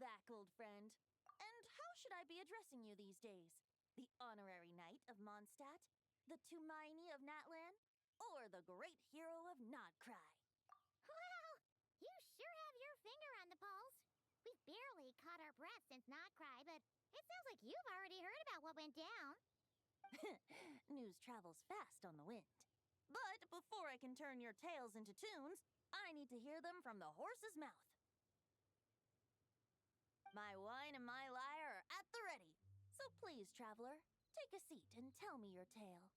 back, old friend. And how should I be addressing you these days? The honorary knight of Mondstadt? The Tumaini of Natlan? Or the great hero of Nodcry? Well, you sure have your finger on the pulse. We've barely caught our breath since Nodcry, but it sounds like you've already heard about what went down. News travels fast on the wind. But before I can turn your tales into tunes, I need to hear them from the horse's mouth. My wine and my lyre are at the ready. So please, traveler, take a seat and tell me your tale.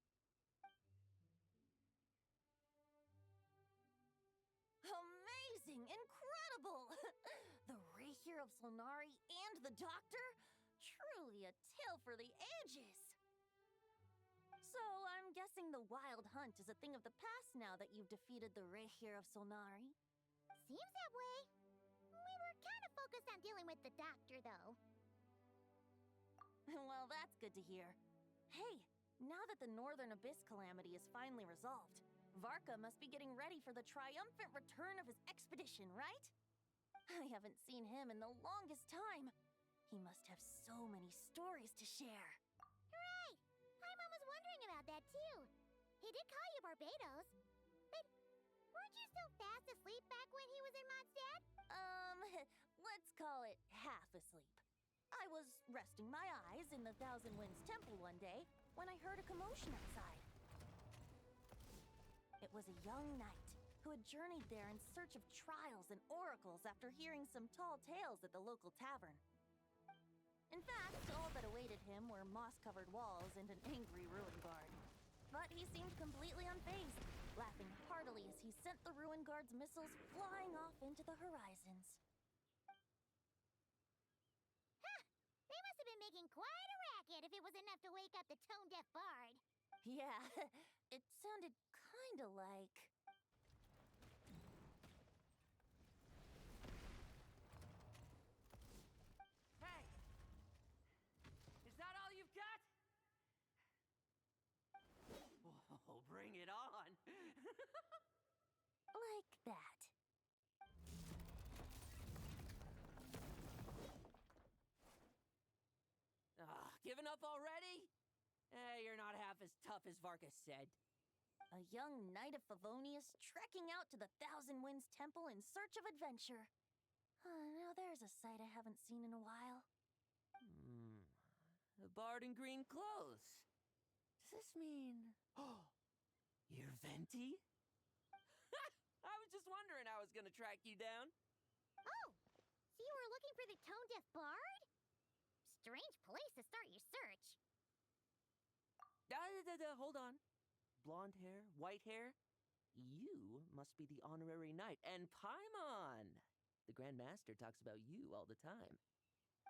Amazing! Incredible! The Rahier of Solnari and the Doctor? Truly a tale for the ages! So, I'm guessing the Wild Hunt is a thing of the past now that you've defeated the Rahier of Solnari? Seems that way. We were kind of focused on dealing with the Doctor, though. Well, that's good to hear. Hey, now that the Northern Abyss calamity is finally resolved, Varka must be getting ready for the triumphant return of his expedition, right? I haven't seen him in the longest time. He must have so many stories to share. Hooray! Paimon was wondering about that, too. He did call you Barbados. But weren't you still fast asleep back when he was in Mondstadt? Let's call it half asleep. I was resting my eyes in the Thousand Winds Temple one day when I heard a commotion outside. It was a young knight who had journeyed there in search of trials and oracles after hearing some tall tales at the local tavern. In fact, all that awaited him were moss-covered walls and an angry ruin guard. But he seemed completely unfazed, laughing heartily as he sent the ruin guard's missiles flying off into the horizons. Huh! They must have been making quite a racket if it was enough to wake up the tone-deaf bard. Yeah, it sounded kinda like... Hey! Is that all you've got? Oh, bring it on! like that. Giving up already? You're not half as tough as Varka said. A young knight of Favonius trekking out to the Thousand Winds Temple in search of adventure. Now there's a sight I haven't seen in a while. A bard in green clothes. Does this mean... Oh, you're Venti? I was just wondering how I was gonna track you down. Oh, so you were looking for the tone-deaf bard? Strange place to start your search. Hold on. Blonde hair, white hair. You must be the honorary knight, and Paimon! The Grand Master talks about you all the time.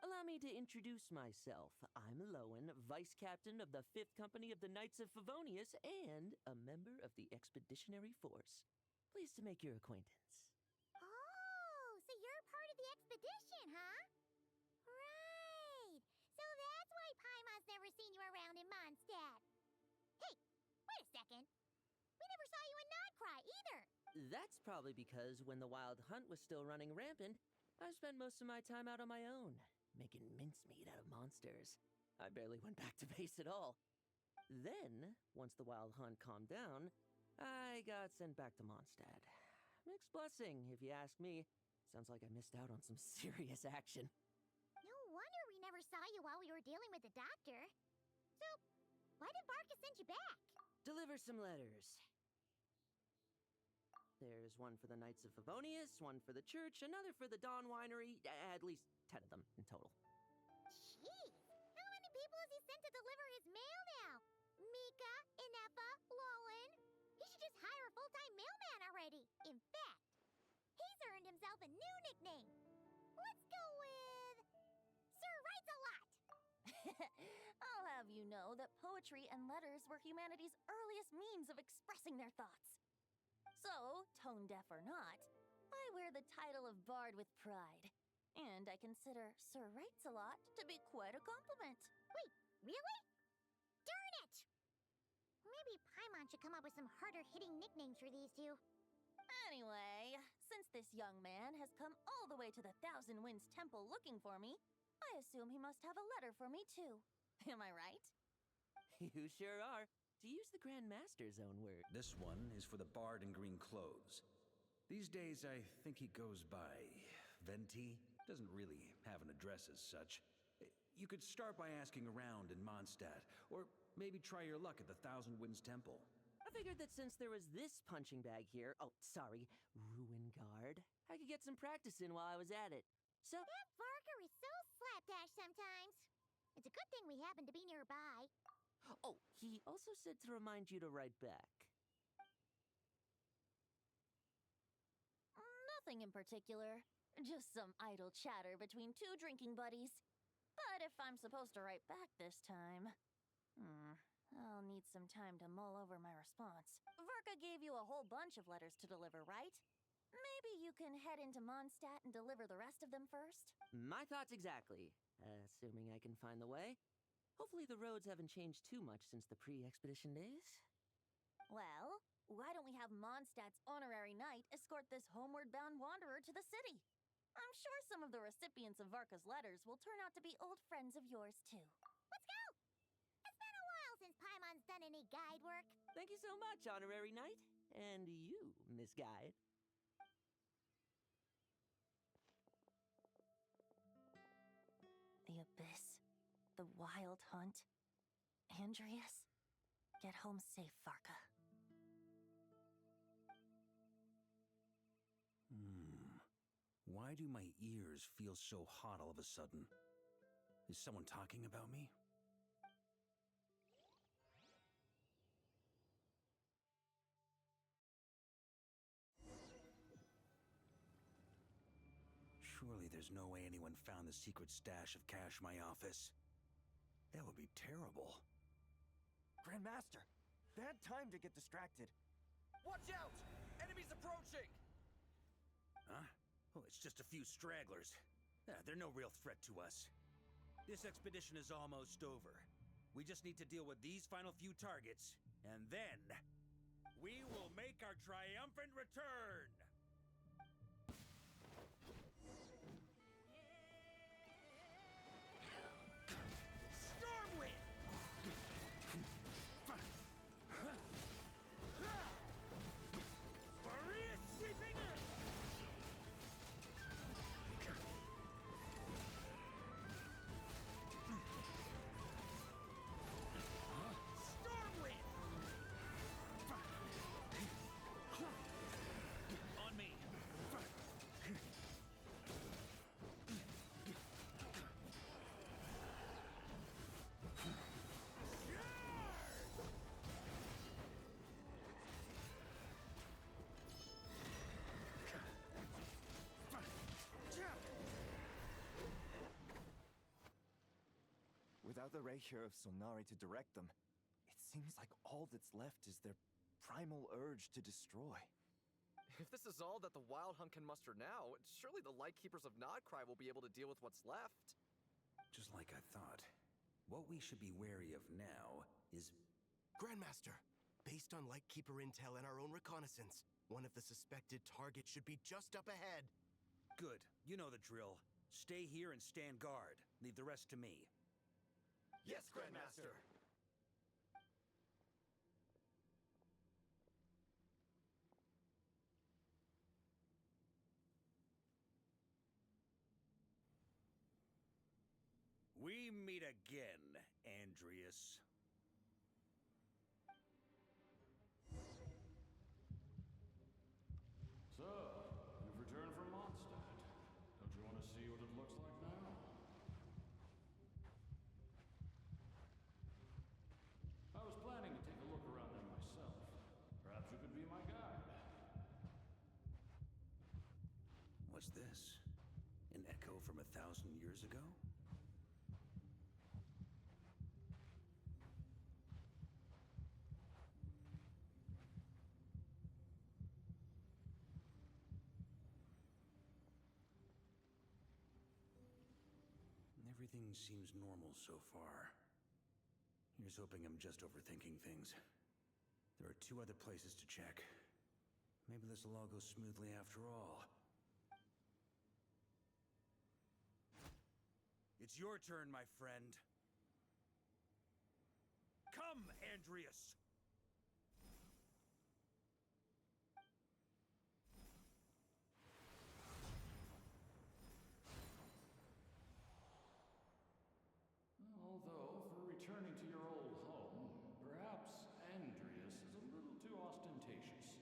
Allow me to introduce myself. I'm Lowen, Vice Captain of the 5th Company of the Knights of Favonius, and a member of the Expeditionary Force. Pleased to make your acquaintance. Oh, so you're part of the expedition, huh? Right. So that's why Paimon's never seen you around in Mondstadt. Hey, wait a second. We never saw you in Nodcry either. That's probably because when the Wild Hunt was still running rampant, I spent most of my time out on my own, making mincemeat out of monsters. I barely went back to base at all. Then, once the Wild Hunt calmed down, I got sent back to Mondstadt. Mixed blessing, if you ask me. Sounds like I missed out on some serious action. No wonder we never saw you while we were dealing with the Doctor. So, why did Varka send you back? Deliver some letters. There's one for the Knights of Favonius, one for the church, another for the Dawn Winery, at least 10 of them in total. Jeez, how many people has he sent to deliver his mail now? Mika, Inepa, Lowen. He should just hire a full-time mailman already. In fact, he's earned himself a new nickname. Let's go with... Sir Writes-A-Lot. I'll have you know that poetry and letters were humanity's earliest means of expressing their thoughts. So, tone-deaf or not, I wear the title of Bard with pride. And I consider Sir Writes-A-Lot to be quite a compliment. Wait, really? Darn it! Maybe Paimon should come up with some harder-hitting nicknames for these two. Anyway, Since this young man has come all the way to the Thousand Winds Temple looking for me, I assume he must have a letter for me too. Am I right? You sure are. To use the Grand Master's own word. This one is for the bard in green clothes. These days, I think he goes by Venti. Doesn't really have an address as such. You could start by asking around in Mondstadt, or maybe try your luck at the Thousand Winds Temple. I figured that since there was this punching bag here, Ruin Guard, I could get some practice in while I was at it. So, That Varka is so slapdash sometimes. It's a good thing we happen to be nearby. oh, he also said to remind you to write back. Nothing in particular. Just some idle chatter between two drinking buddies. But if I'm supposed to write back this time, I'll need some time to mull over my response. Varka gave you a whole bunch of letters to deliver, right? Maybe you can head into Mondstadt and deliver the rest of them first? My thoughts exactly. Assuming I can find the way. Hopefully the roads haven't changed too much since the pre-expedition days. Well, why don't we have Mondstadt's honorary knight escort this homeward-bound wanderer to the city? I'm sure some of the recipients of Varka's letters will turn out to be old friends of yours, too. Let's go! It's been a while since Paimon's done any guide work. Thank you so much, honorary knight. And you, Miss Guide. The Abyss. The Wild Hunt. Andreas. Get home safe, Varka. Why do my ears feel so hot all of a sudden? Is someone talking about me? Surely there's no way anyone found the secret stash of cash in my office. That would be terrible. Grandmaster, bad time to get distracted. Watch out! Enemies approaching! Huh? Oh, it's just a few stragglers. They're no real threat to us. This expedition is almost over. We just need to deal with these final few targets, and then we will make our triumphant return! Stormwind! Maria sweeping in! Stormwind! On me! Without the Rapier of Sonari to direct them, it seems like all that's left is their primal urge to destroy. If this is all that the Wild Hunt can muster now, surely the Lightkeepers of Nodcry will be able to deal with what's left. Just like I thought. What we should be wary of now is... Grandmaster, based on Lightkeeper intel and our own reconnaissance, one of the suspected targets should be just up ahead. Good. You know the drill. Stay here and stand guard. Leave the rest to me. Yes, Grandmaster! We meet again, Andreas. So, you've returned from Mondstadt. Don't you want to see what it looks like now? I was planning to take a look around there myself. Perhaps you could be my guide. What's this? An echo from 1,000 years ago? Everything seems normal so far. Here's hoping I'm just overthinking things. There are 2 other places to check. Maybe this will all go smoothly after all. It's your turn, my friend. Come, Andreas! Although, for returning to your old home, perhaps Andreas is a little too ostentatious.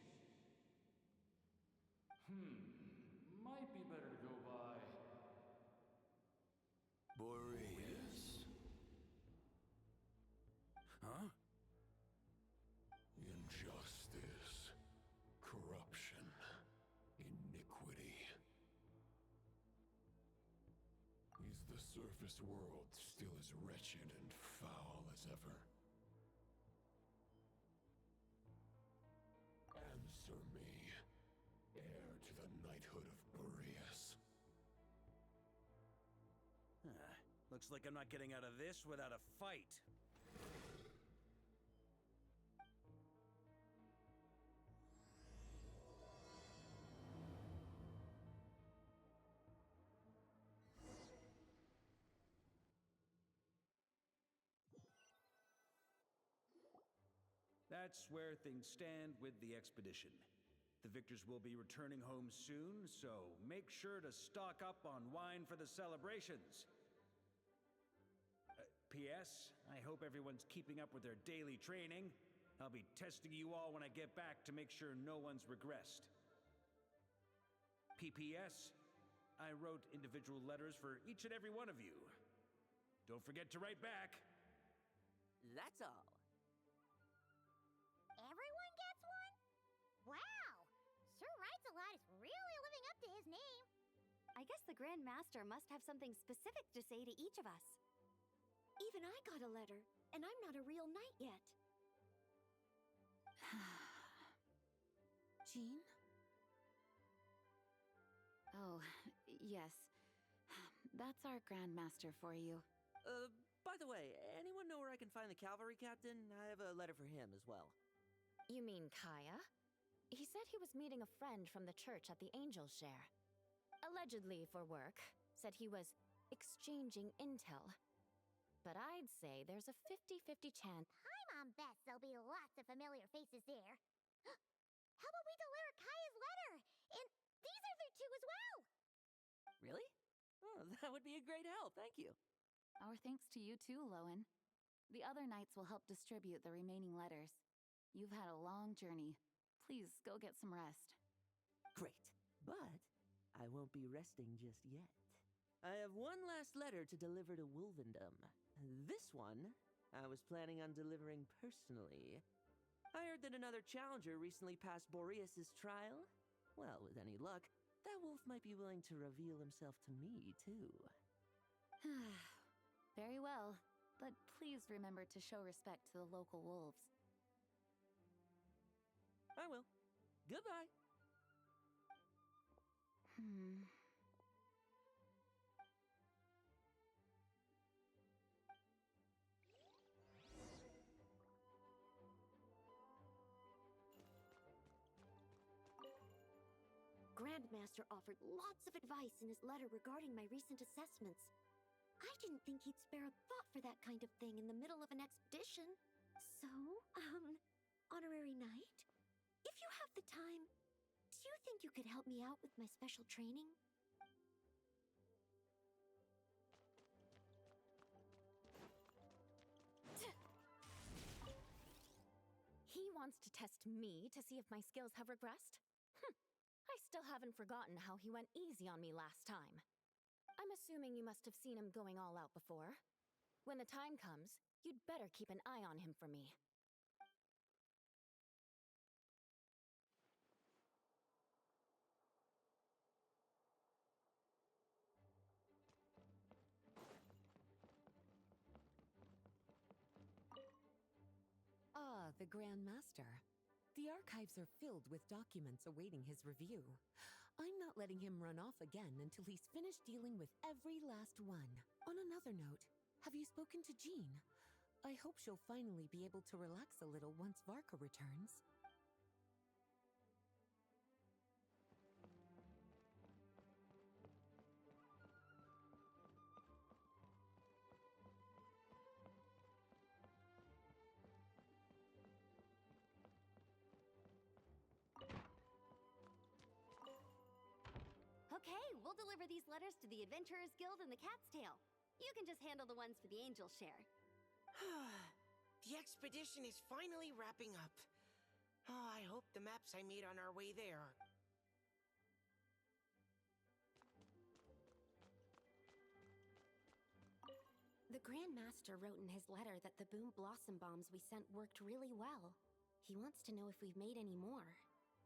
Might be better to go by Boreas. Huh? Injustice. Corruption. Iniquity. Is the surface world still as wretched and foul as ever? Answer me, heir to the knighthood of Boreas. Looks like I'm not getting out of this without a fight. That's where things stand with the expedition. The victors will be returning home soon, so make sure to stock up on wine for the celebrations. P.S. I hope everyone's keeping up with their daily training. I'll be testing you all when I get back to make sure no one's regressed. P.P.S. I wrote individual letters for each and every one of you. Don't forget to write back. That's all. Everyone gets one? Wow! Sir writes a lot is really living up to his name. I guess the Grand Master must have something specific to say to each of us. Even I got a letter, and I'm not a real knight yet. Jean? Oh, yes. That's our Grand Master for you. By the way, anyone know where I can find the cavalry captain? I have a letter for him as well. You mean Kaya? He said he was meeting a friend from the church at the Angel Share. Allegedly for work. Said he was exchanging intel. But I'd say there's a 50-50 chance. Paimon bets there'll be lots of familiar faces there. How about we deliver Kaya's letter? And these other two as well! Really? Oh, that would be a great help, thank you. Our thanks to you too, Lowen. The other knights will help distribute the remaining letters. You've had a long journey. Please go get some rest. Great, but I won't be resting just yet. I have one last letter to deliver to Wolvendom. This one, I was planning on delivering personally. I heard that another challenger recently passed Boreas' trial. Well, with any luck, that wolf might be willing to reveal himself to me, too. Very well, but please remember to show respect to the local wolves. I will. Goodbye. Grandmaster offered lots of advice in his letter regarding my recent assessments. I didn't think he'd spare a thought for that kind of thing in the middle of an expedition. So, honorary knight, if you have the time, do you think you could help me out with my special training? He wants to test me to see if my skills have regressed? I still haven't forgotten how he went easy on me last time. I'm assuming you must have seen him going all out before. When the time comes, you'd better keep an eye on him for me. Ah, the Grand Master. The archives are filled with documents awaiting his review. I'm not letting him run off again until he's finished dealing with every last one. On another note, have you spoken to Jean? I hope she'll finally be able to relax a little once Varka returns. Okay, we'll deliver these letters to the Adventurers Guild and the Cat's Tail. You can just handle the ones for the Angel share. The expedition is finally wrapping up. Oh, I hope the maps I made on our way there. The Grand Master wrote in his letter that the Boom Blossom Bombs we sent worked really well. He wants to know if we've made any more.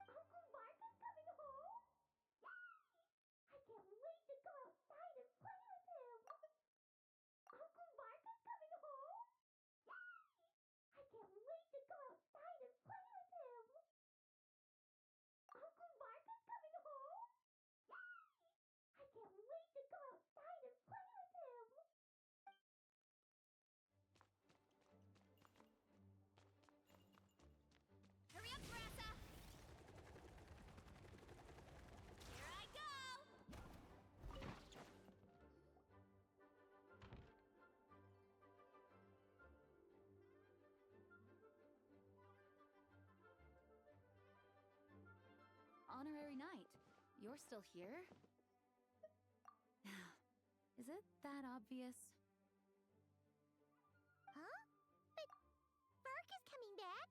Uncle Varka's coming home? Yay! I can't wait to go outside and play with him. Uncle Varka's coming home? Yay! I can't wait to go outside and play with him. Uncle Varka's coming home? Yay! I can't wait to go outside and play with him. Hurry up, Varka! Here I go! Honorary Knight, you're still here? Is it that obvious? Huh? But Varka's coming back.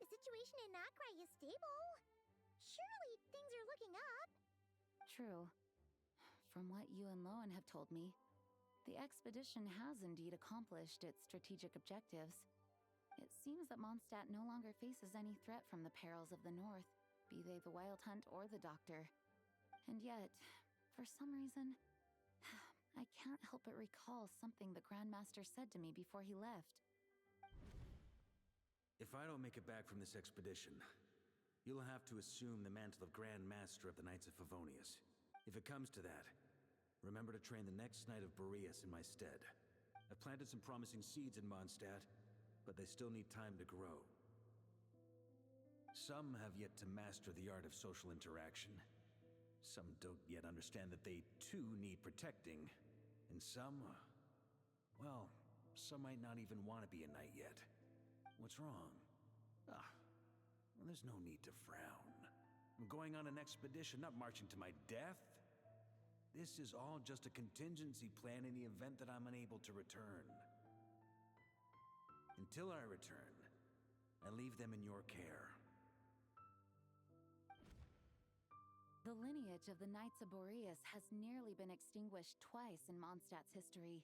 The situation in Nakrai is stable. Surely things are looking up. True. From what you and Lowen have told me, the expedition has indeed accomplished its strategic objectives. It seems that Mondstadt no longer faces any threat from the perils of the North, be they the Wild Hunt or the Doctor. And yet, for some reason, I can't help but recall something the Grandmaster said to me before he left. If I don't make it back from this expedition, you'll have to assume the mantle of Grand Master of the Knights of Favonius. If it comes to that, remember to train the next Knight of Boreas in my stead. I've planted some promising seeds in Mondstadt, but they still need time to grow. Some have yet to master the art of social interaction. Some don't yet understand that they, too, need protecting. And some, well, some might not even want to be a knight yet. What's wrong? Well, there's no need to frown. I'm going on an expedition, not marching to my death. This is all just a contingency plan in the event that I'm unable to return. Until I return, I leave them in your care. The lineage of the Knights of Boreas has nearly been extinguished twice in Mondstadt's history.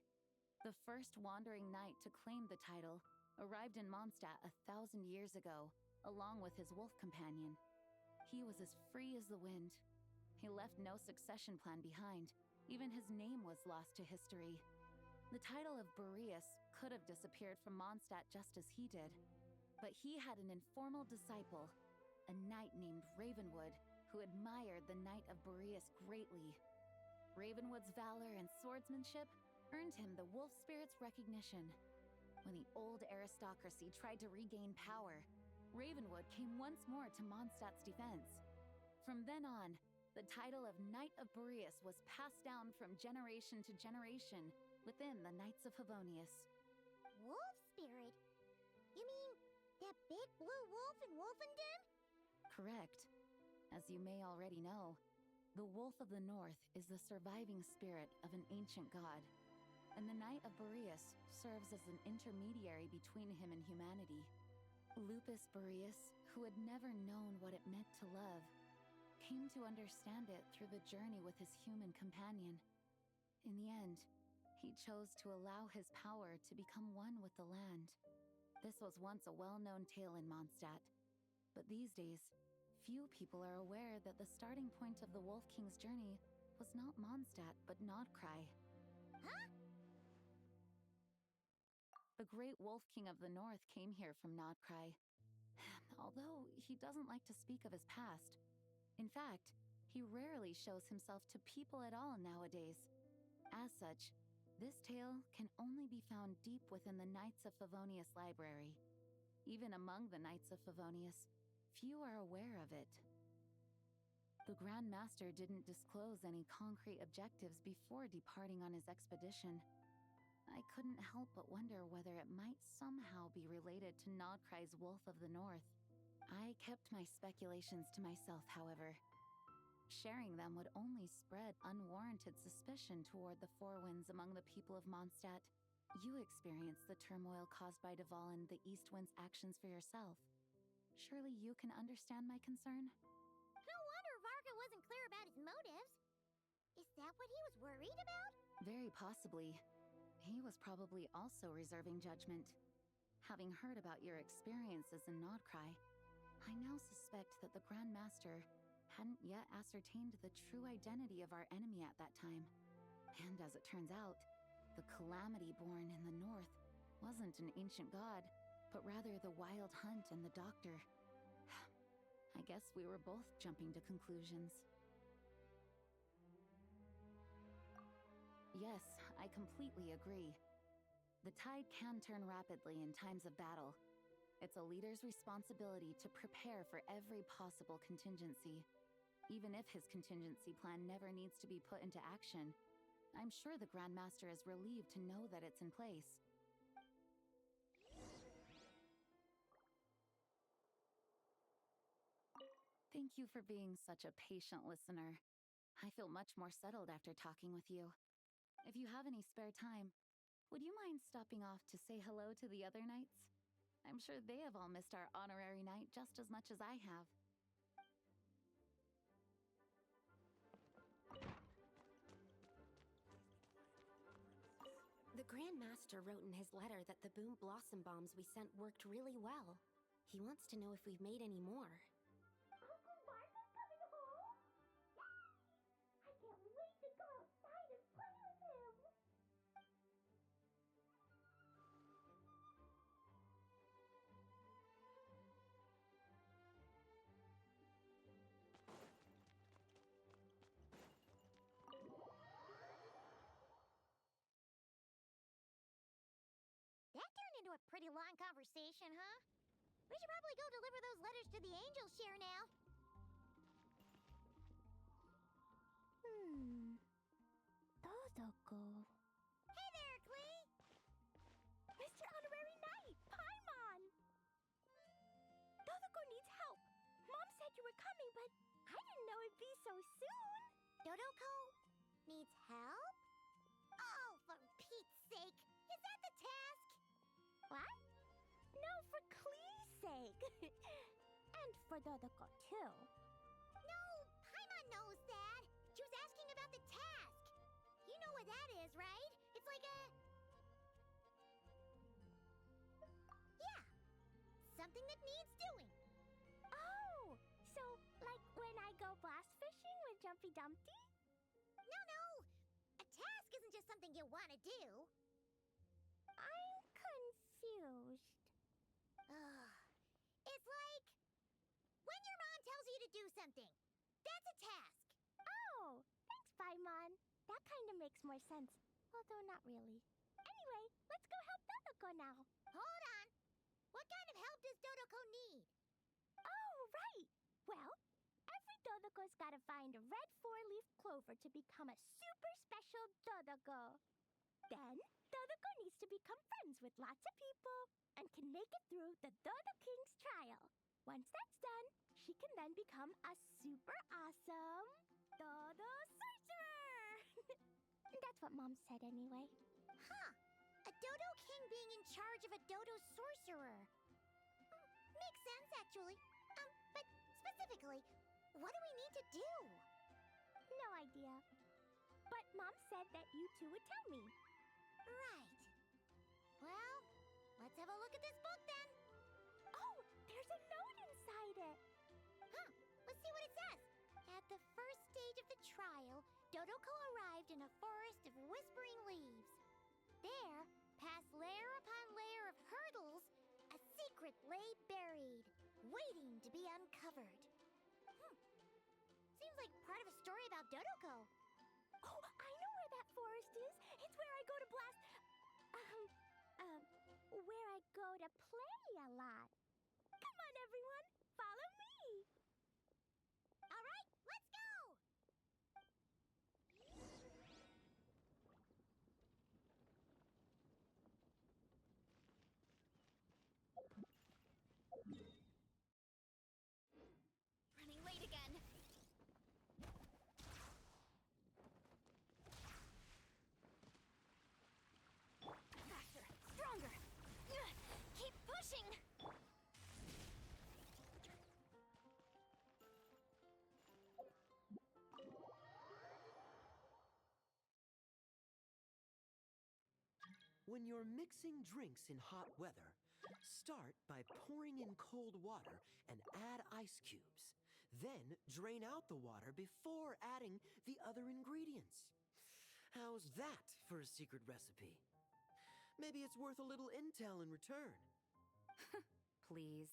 The first wandering knight to claim the title arrived in Mondstadt 1,000 years ago, along with his wolf companion. He was as free as the wind. He left no succession plan behind. Even his name was lost to history. The title of Boreas could have disappeared from Mondstadt just as he did. But he had an informal disciple, a knight named Ravenwood, who admired the Knight of Boreas greatly. Ravenwood's valor and swordsmanship earned him the wolf spirit's recognition. When the old aristocracy tried to regain power, Ravenwood came once more to Mondstadt's defense. From then on, the title of Knight of Boreas was passed down from generation to generation within the Knights of Favonius. Wolf spirit? You mean that big blue wolf in Wolfenden? Correct. As you may already know, the Wolf of the North is the surviving spirit of an ancient god, and the Knight of Boreas serves as an intermediary between him and humanity. Lupus Boreas, who had never known what it meant to love, came to understand it through the journey with his human companion. In the end, he chose to allow his power to become one with the land. This was once a well-known tale in Mondstadt, but these days, few people are aware that the starting point of the Wolf King's journey was not Mondstadt, but Nodcry. Huh? The great Wolf King of the North came here from Nodcry, although he doesn't like to speak of his past. In fact, he rarely shows himself to people at all nowadays. As such, this tale can only be found deep within the Knights of Favonius library. Even among the Knights of Favonius, few are aware of it. The Grand Master didn't disclose any concrete objectives before departing on his expedition. I couldn't help but wonder whether it might somehow be related to Nodcry's Wolf of the North. I kept my speculations to myself, however. Sharing them would only spread unwarranted suspicion toward the Four Winds among the people of Mondstadt. You experienced the turmoil caused by Duval and the East Wind's actions for yourself. Surely you can understand my concern? No wonder Varka wasn't clear about his motives. Is that what he was worried about? Very possibly. He was probably also reserving judgment. Having heard about your experiences in Nodcry, I now suspect that the Grand Master hadn't yet ascertained the true identity of our enemy at that time. And as it turns out, the calamity born in the north wasn't an ancient god, but rather the Wild Hunt and the Doctor. I guess we were both jumping to conclusions. Yes, I completely agree. The tide can turn rapidly in times of battle. It's a leader's responsibility to prepare for every possible contingency. Even if his contingency plan never needs to be put into action, I'm sure the Grand Master is relieved to know that it's in place. Thank you for being such a patient listener. I feel much more settled after talking with you. If you have any spare time, would you mind stopping off to say hello to the other knights? I'm sure they have all missed our honorary knight just as much as I have. The Grand Master wrote in his letter that the Boom Blossom bombs we sent worked really well. He wants to know if we've made any more. Uncle Varka's coming home? I can't wait to go outside and play with him. That turned into a pretty long conversation, huh? We should probably go deliver those letters to the angel share now. Dodoko. Hey there, Klee! Mr. Honorary Knight, Paimon! Dodoko needs help. Mom said you were coming, but I didn't know it'd be so soon. Dodoko needs help? Oh, for Pete's sake! Is that the task? What? No, for Klee's sake. And for Dodoko, too. No, Paimon knows that. She was asking about the task. You know what that is, right? It's like a... Yeah, something that needs doing. Oh, so like when I go blast fishing with Jumpy Dumpty? No. A task isn't just something you want to do. I'm confused. Ugh. It's like when your mom tells you to do something. That's a task. Oh, thanks, Paimon. That kind of makes more sense, although not really. Anyway, let's go help Dodoko now. Hold on. What kind of help does Dodoko need? Oh, right. Well, every Dodoko's got to find a red four-leaf clover to become a super special Dodoko. Then, Dodoko needs to become friends with lots of people and can make it through the Dodo King's trial. Once that's done, she can then become a super awesome Dodo Sorcerer! That's what Mom said anyway. Huh. A Dodo King being in charge of a Dodo Sorcerer. Makes sense, actually. But specifically, what do we need to do? No idea. But Mom said that you two would tell me. Right. Well, let's have a look at this book then. Oh, there's a note inside it. Huh, let's see what it says. At the first stage of the trial, Dodoko arrived in a forest of whispering leaves. There, past layer upon layer of hurdles, a secret lay buried, waiting to be uncovered. Seems like part of a story about Dodoko. Oh, I know where that forest is. It's where I go to blast... where I go to play a lot. Come on, everyone. Follow me. All right, let's go. Running late again. When you're mixing drinks in hot weather, start by pouring in cold water and add ice cubes. Then drain out the water before adding the other ingredients. How's that for a secret recipe? Maybe it's worth a little intel in return. Please.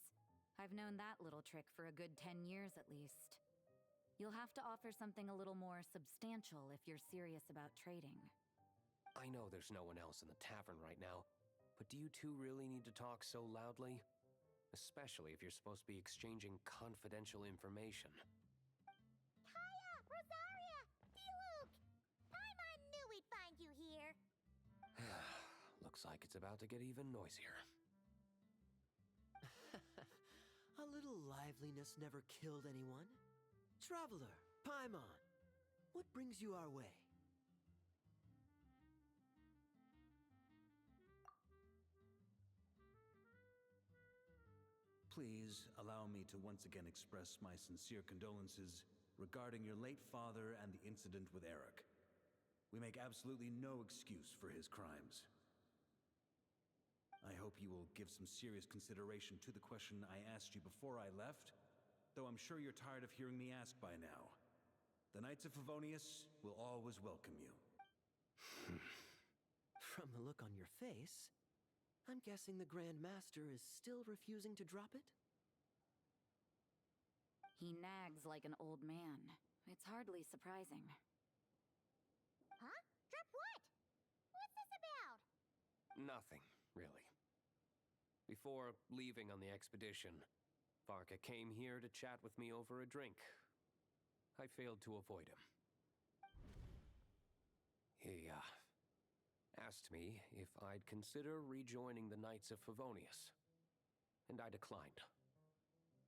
I've known that little trick for a good 10 years at least. You'll have to offer something a little more substantial if you're serious about trading. I know there's no one else in the tavern right now, but do you two really need to talk so loudly? Especially if you're supposed to be exchanging confidential information. Hiya, Rosaria! D-Luke! Paimon knew we'd find you here. Looks like it's about to get even noisier. A little liveliness never killed anyone. Traveler, Paimon, what brings you our way? Please allow me to once again express my sincere condolences regarding your late father and the incident with Eric. We make absolutely no excuse for his crimes. I hope you will give some serious consideration to the question I asked you before I left, though I'm sure you're tired of hearing me ask by now. The Knights of Favonius will always welcome you. From the look on your face, I'm guessing the Grand Master is still refusing to drop it? He nags like an old man. It's hardly surprising. Huh? Drop what? What's this about? Nothing, really. Before leaving on the expedition, Varka came here to chat with me over a drink. I failed to avoid him. He, asked me if I'd consider rejoining the Knights of Favonius, and I declined.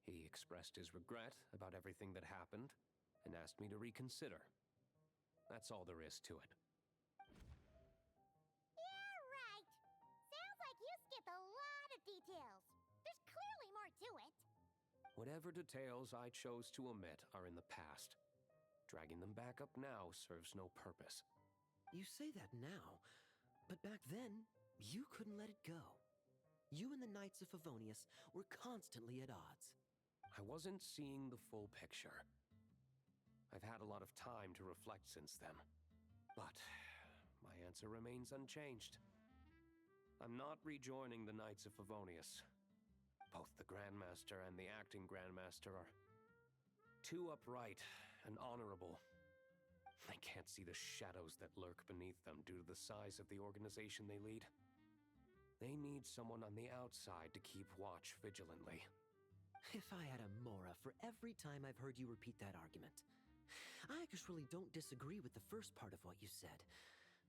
He expressed his regret about everything that happened and asked me to reconsider. That's all there is to it. Yeah, right. Sounds like you skipped a lot of details. There's clearly more to it. Whatever details I chose to omit are in the past. Dragging them back up now serves no purpose. You say that now, but back then, you couldn't let it go. You and the Knights of Favonius were constantly at odds. I wasn't seeing the full picture. I've had a lot of time to reflect since then. But my answer remains unchanged. I'm not rejoining the Knights of Favonius. Both the Grandmaster and the acting Grandmaster are too upright and honorable. I can't see the shadows that lurk beneath them due to the size of the organization they lead. They need someone on the outside to keep watch vigilantly. If I had a Mora for every time I've heard you repeat that argument. I actually don't disagree with the first part of what you said,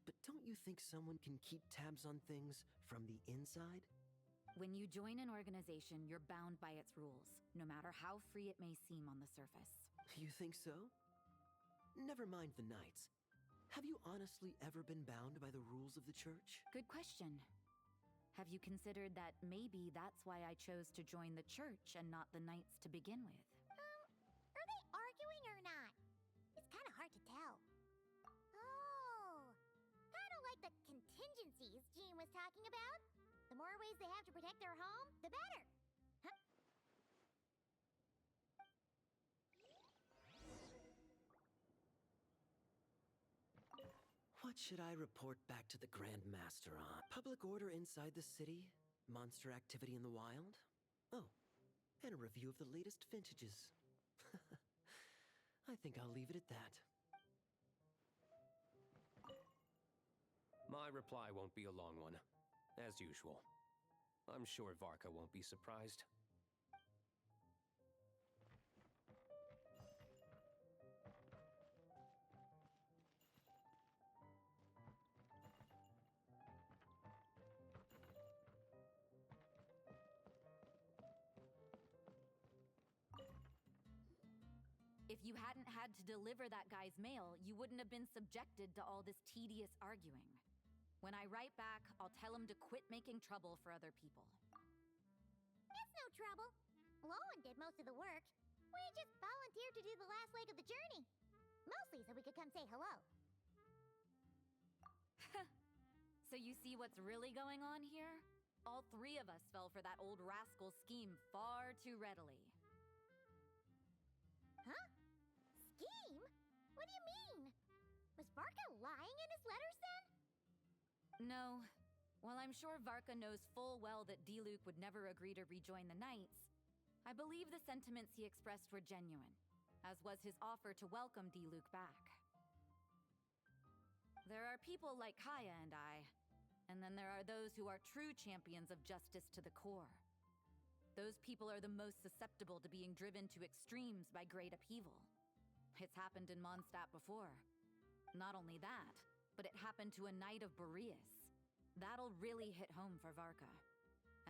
but don't you think someone can keep tabs on things from the inside? When you join an organization, you're bound by its rules, no matter how free it may seem on the surface. You think so? Never mind the Knights. Have you honestly ever been bound by the rules of the Church? Good question. Have you considered that maybe that's why I chose to join the Church and not the Knights to begin with? Are they arguing or not? It's kind of hard to tell. Oh, kind of like the contingencies Jean was talking about. The more ways they have to protect their home, the better. Huh? What should I report back to the Grand Master on? Public order inside the city? Monster activity in the wild? Oh, and a review of the latest vintages. I think I'll leave it at that. My reply won't be a long one, as usual. I'm sure Varka won't be surprised. If you hadn't had to deliver that guy's mail, you wouldn't have been subjected to all this tedious arguing. When I write back, I'll tell him to quit making trouble for other people. It's no trouble. Lowen did most of the work. We just volunteered to do the last leg of the journey. Mostly so we could come say hello. So you see what's really going on here? All three of us fell for that old rascal's scheme far too readily. Huh? Scheme? What do you mean? Was Varka lying in his letters then? No. While I'm sure Varka knows full well that Diluc would never agree to rejoin the Knights, I believe the sentiments he expressed were genuine, as was his offer to welcome Diluc back. There are people like Kaya and I, and then there are those who are true champions of justice to the core. Those people are the most susceptible to being driven to extremes by great upheaval. It's happened in Mondstadt before. Not only that, but it happened to a Knight of Boreas. That'll really hit home for Varka.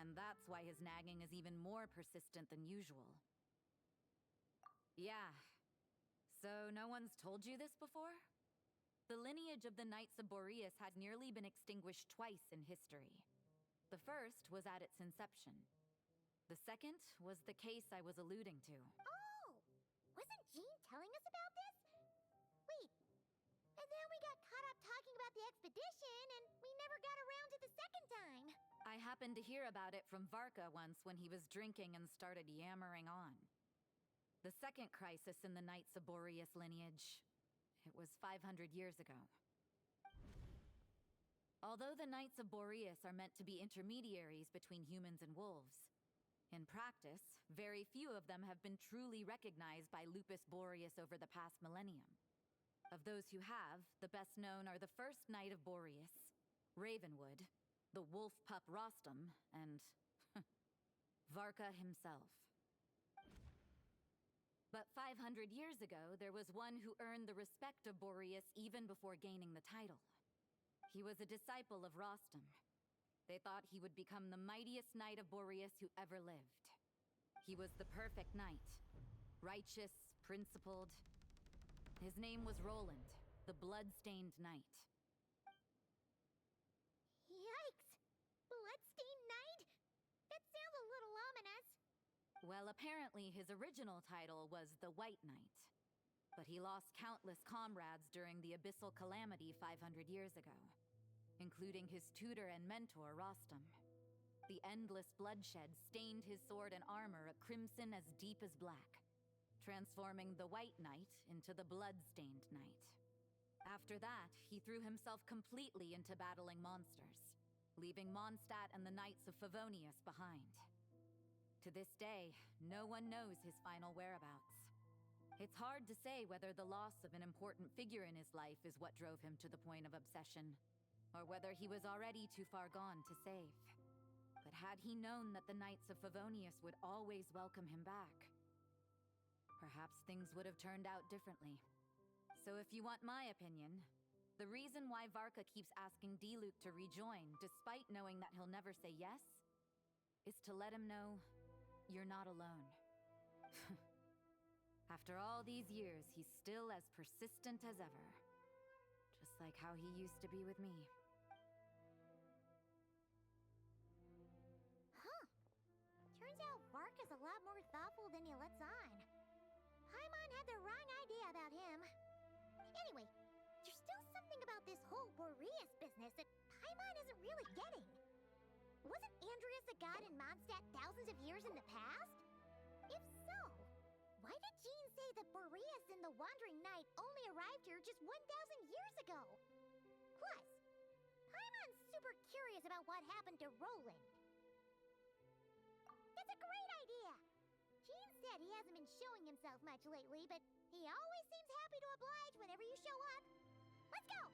And that's why his nagging is even more persistent than usual. Yeah. So no one's told you this before? The lineage of the Knights of Boreas had nearly been extinguished twice in history. The first was at its inception. The second was the case I was alluding to. Oh! Wasn't Jean telling us about this? Wait, and then we got caught up talking about the expedition, and we never got around to the second time. I happened to hear about it from Varka once when he was drinking and started yammering on. The second crisis in the Knights of Boreas lineage. It was 500 years ago. Although the Knights of Boreas are meant to be intermediaries between humans and wolves, in practice, very few of them have been truly recognized by Lupus Boreas over the past millennium. Of those who have, the best known are the first Knight of Boreas, Ravenwood, the wolf pup Rostam, and Varka himself. But 500 years ago, there was one who earned the respect of Boreas even before gaining the title. He was a disciple of Rostam. They thought he would become the mightiest Knight of Boreas who ever lived. He was the perfect knight. Righteous, principled. His name was Roland, the blood-stained knight. Yikes! Bloodstained Knight? That sounds a little ominous. Well, apparently his original title was the White Knight. But he lost countless comrades during the Abyssal Calamity 500 years ago, including his tutor and mentor, Rostam. The endless bloodshed stained his sword and armor a crimson as deep as black, transforming the White Knight into the Blood-Stained Knight. After that, he threw himself completely into battling monsters, leaving Mondstadt and the Knights of Favonius behind. To this day, no one knows his final whereabouts. It's hard to say whether the loss of an important figure in his life is what drove him to the point of obsession, or whether he was already too far gone to save. But had he known that the Knights of Favonius would always welcome him back, perhaps things would have turned out differently. So if you want my opinion, the reason why Varka keeps asking Diluc to rejoin, despite knowing that he'll never say yes, is to let him know you're not alone. After all these years, he's still as persistent as ever. Just like how he used to be with me. Huh. Turns out Varka's a lot more thoughtful than he lets on. Paimon had the wrong idea about him. Anyway, there's still something about this whole Boreas business that Paimon isn't really getting. Wasn't Andreas a god in Mondstadt thousands of years in the past? If so, why did Jean say that Boreas and the Wandering Knight only arrived here just 1,000 years ago? Plus, Paimon's super curious about what happened to Roland. That's a great idea! Jean said he hasn't been showing himself much lately, but he always seems happy to oblige whenever you show up. Let's go!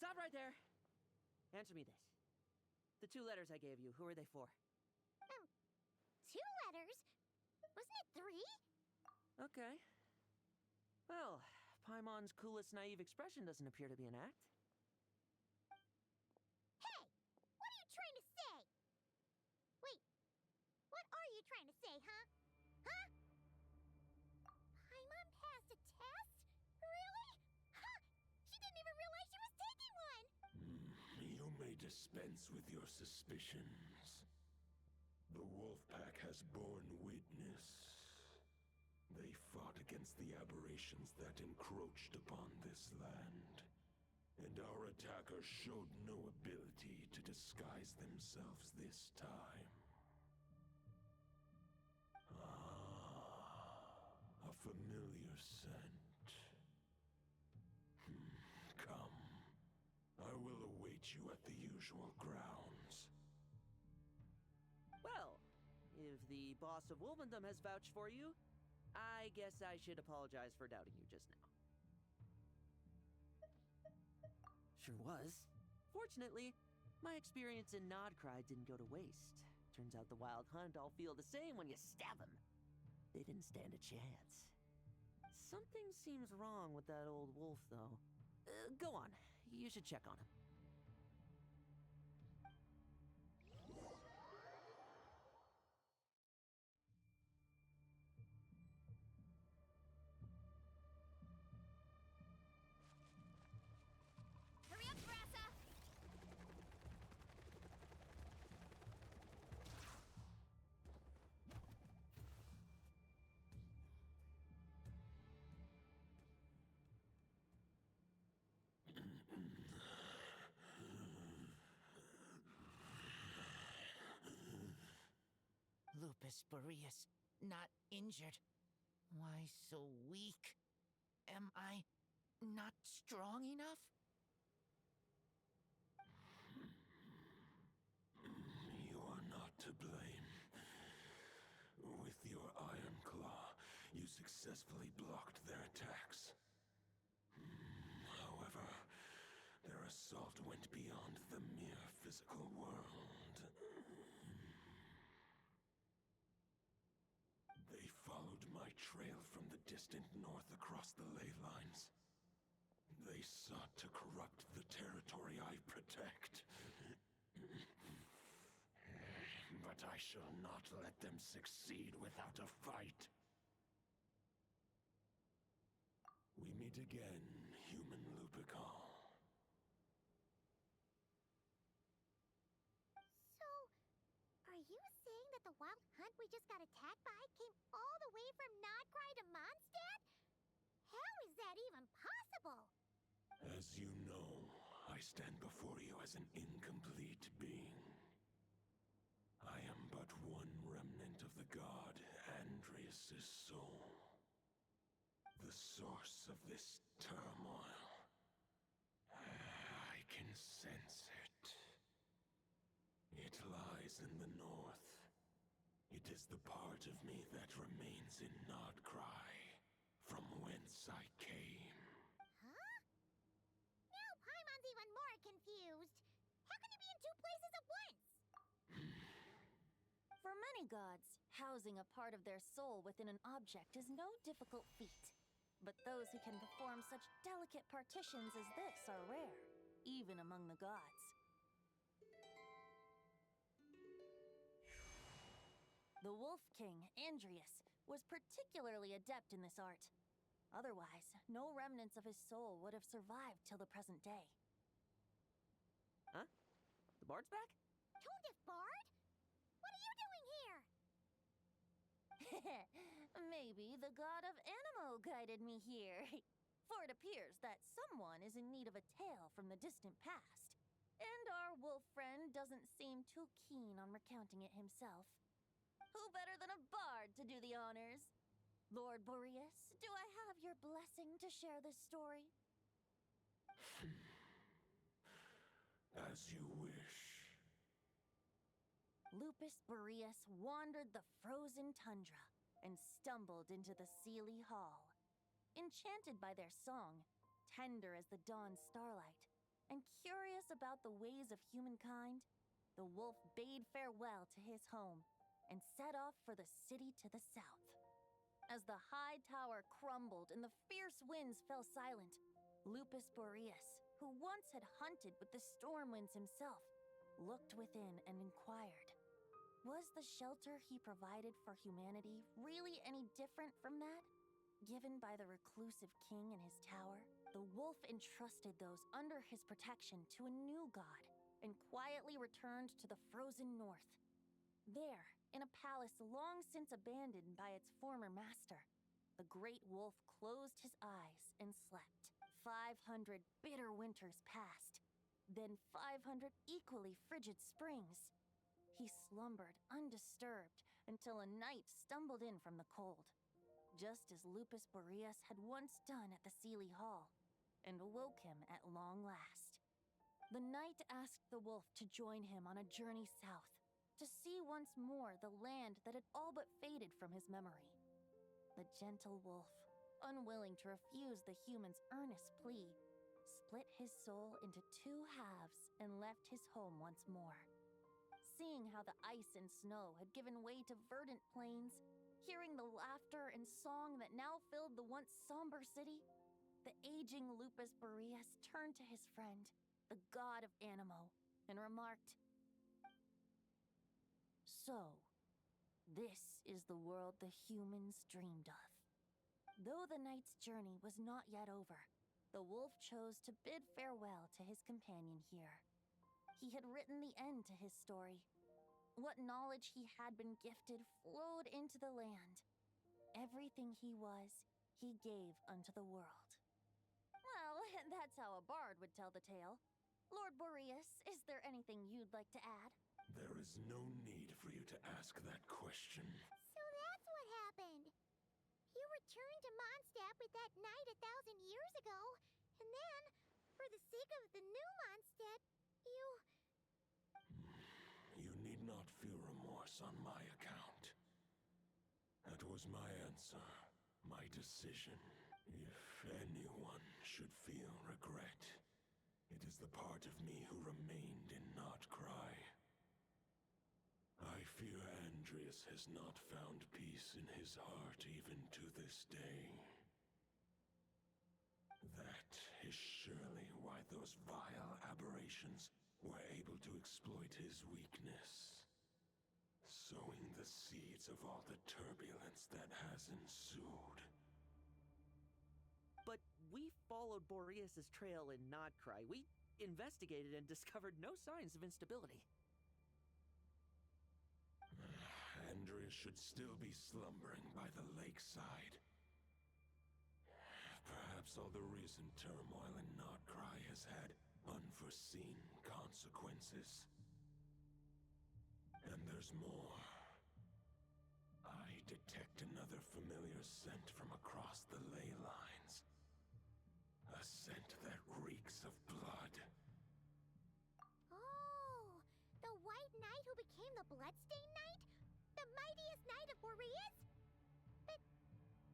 Stop right there. Answer me this. The 2 letters I gave you, who are they for? 2 letters? Wasn't it 3? Okay. Well, Paimon's coolest naive expression doesn't appear to be an act. Hey! What are you trying to say? Wait, what are you trying to say, huh? Huh? Paimon passed a test? Really? Huh! She didn't even realize she was taking one! You may dispense with your suspicions. The wolf pack has borne witness. They fought against the aberrations that encroached upon this land, and our attackers showed no ability to disguise themselves this time. Ah, a familiar scent. Come. I will await you at the usual grounds. Well, if the boss of Wolvendom has vouched for you, I guess I should apologize for doubting you just now. Sure was. Fortunately, my experience in Nodcry didn't go to waste. Turns out the Wild Hunt all feel the same when you stab them. They didn't stand a chance. Something seems wrong with that old wolf, though. Go on. You should check on him. Hurry up, Brassa! Lupus Boreas, not injured. Why so weak? Am I not strong enough? You are not to blame. With your Iron Claw, you successfully blocked their attacks. However, their assault went beyond the mere physical world. They followed my trail from the distant north across the ley lines. They sought to corrupt the territory I protect. But I shall not let them succeed without a fight. We meet again, human Lupical. So, are you saying that the wild hunt we just got attacked by came all the way from Nodcry to Mondstadt? How is that even possible? As you know, I stand before you as an incomplete being. I am but one remnant of the god Andrius' soul. The source of this turmoil. I can sense it. It lies in the north. It is the part of me that remains in Nodcry, from whence I came. Huh? Now Paimon's even more confused. How can you be in 2 places at once? For many gods, housing a part of their soul within an object is no difficult feat. But those who can perform such delicate partitions as this are rare, even among the gods. The Wolf King, Andrius, was particularly adept in this art. Otherwise, no remnants of his soul would have survived till the present day. Huh? The bard's back? Tondef Bard? What are you doing here? Maybe the god of Animo guided me here. For it appears that someone is in need of a tale from the distant past. And our wolf friend doesn't seem too keen on recounting it himself. Who better than a bard to do the honors? Lord Boreas, do I have your blessing to share this story? As you wish. Lupus Boreas wandered the frozen tundra and stumbled into the Seelie Hall. Enchanted by their song, tender as the dawn starlight, and curious about the ways of humankind, the wolf bade farewell to his home and set off for the city to the south. As the high tower crumbled and the fierce winds fell silent, Lupus Boreas, who once had hunted with the storm winds himself, looked within and inquired, was the shelter he provided for humanity really any different from that given by the reclusive king in his tower? The wolf entrusted those under his protection to a new god and quietly returned to the frozen north. There, in a palace long since abandoned by its former master, the great wolf closed his eyes and slept. 500 bitter winters passed, then 500 equally frigid springs. He slumbered undisturbed until a knight stumbled in from the cold, just as Lupus Boreas had once done at the Seelie Hall, and awoke him at long last. The knight asked the wolf to join him on a journey south, to see once more the land that had all but faded from his memory. The gentle wolf, unwilling to refuse the human's earnest plea, split his soul into 2 halves and left his home once more. Seeing how the ice and snow had given way to verdant plains, hearing the laughter and song that now filled the once somber city, the aging Lupus Boreas turned to his friend, the god of Animo, and remarked, "So, this is the world the humans dreamed of." Though the knight's journey was not yet over, the wolf chose to bid farewell to his companion here. He had written the end to his story. What knowledge he had been gifted flowed into the land. Everything he was, he gave unto the world. Well, that's how a bard would tell the tale. Lord Boreas, is there anything you'd like to add? There is no need for you to ask that question. So that's what happened. You returned to Mondstadt with that knight 1,000 years ago, and then, for the sake of the new Mondstadt, you... You need not feel remorse on my account. That was my answer, my decision. If anyone should feel regret, it is the part of me who remained in Notcry. I fear Andreas has not found peace in his heart even to this day. That is surely why those vile aberrations were able to exploit his weakness, sowing the seeds of all the turbulence that has ensued. But we followed Boreas' trail in Nodcry. We investigated and discovered no signs of instability. Andreas should still be slumbering by the lakeside. Perhaps all the recent turmoil in Notcry has had unforeseen consequences. And there's more. I detect another familiar scent from across the ley lines. A scent that reeks of blood. Oh, the White Knight who became the Bloodstained Knight? The mightiest knight of Boreas? But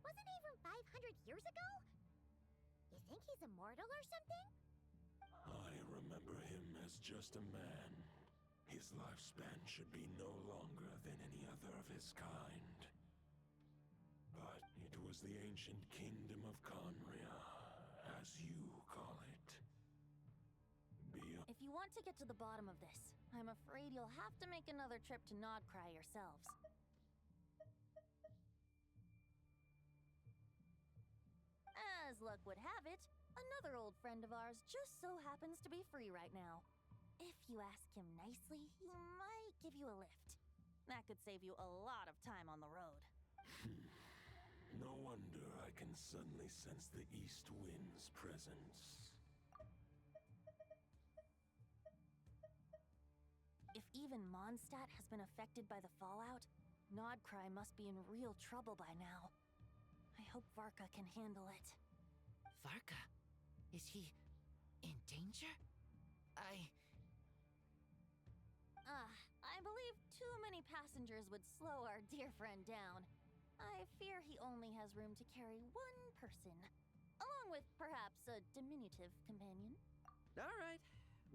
wasn't he from 500 years ago? You think he's immortal or something? I remember him as just a man. His lifespan should be no longer than any other of his kind. But it was the ancient kingdom of Conria, as you call it. If you want to get to the bottom of this, I'm afraid you'll have to make another trip to Nodcry yourselves. As luck would have it, another old friend of ours just so happens to be free right now. If you ask him nicely, he might give you a lift. That could save you a lot of time on the road. No wonder I can suddenly sense the east wind's presence. If even Mondstadt has been affected by the fallout, Nodcry must be in real trouble by now. I hope Varka can handle it. Varka? Is he in danger? I believe too many passengers would slow our dear friend down. I fear he only has room to carry one person, along with perhaps a diminutive companion. Alright,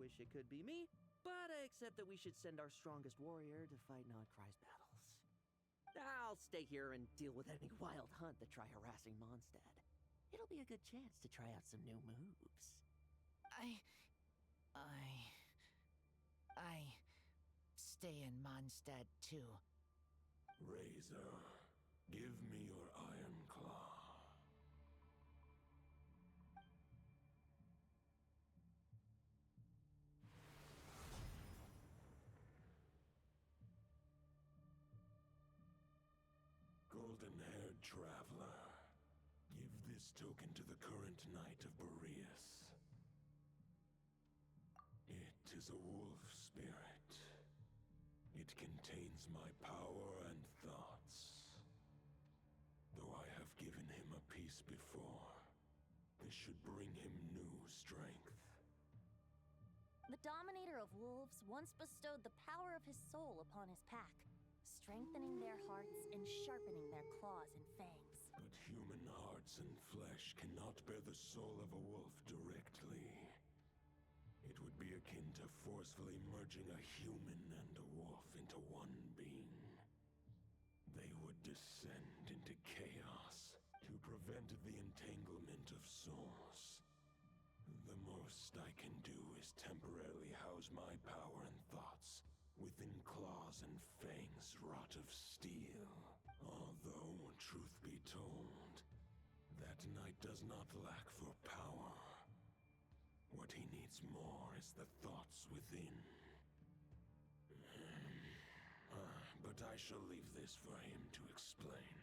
wish it could be me, but I accept that we should send our strongest warrior to fight Nodcry's battles. I'll stay here and deal with any wild hunt that try harassing Mondstadt. It'll be a good chance to try out some new moves. I stay in Mondstadt too. Razor, give me your iron claw. Golden-haired traveler, give this token to the current knight of Boreas. It is a wolf spirit. It contains my power and thoughts. Though I have given him a piece before, this should bring him new strength. The Dominator of Wolves once bestowed the power of his soul upon his pack, strengthening their hearts and sharpening their claws and fangs. But human hearts and flesh cannot bear the soul of a wolf directly. It would be akin to forcefully merging a human and a wolf into one being. They would descend into chaos to prevent the entanglement of souls. The most I can do is temporarily house my power and thoughts within claws and fangs wrought of steel. Although, truth be told, that knight does not lack for power. What he needs more is the thoughts within. But I shall leave this for him to explain.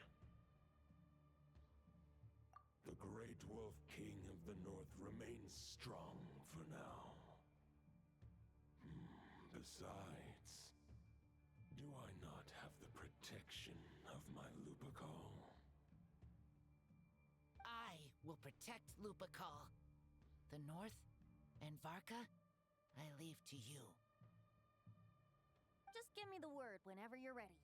The Great Wolf King of the North remains strong for now. Besides, do I not have the protection of my Lupacol? I will protect Lupacol. The North and Varka, I leave to you. Just give me the word whenever you're ready.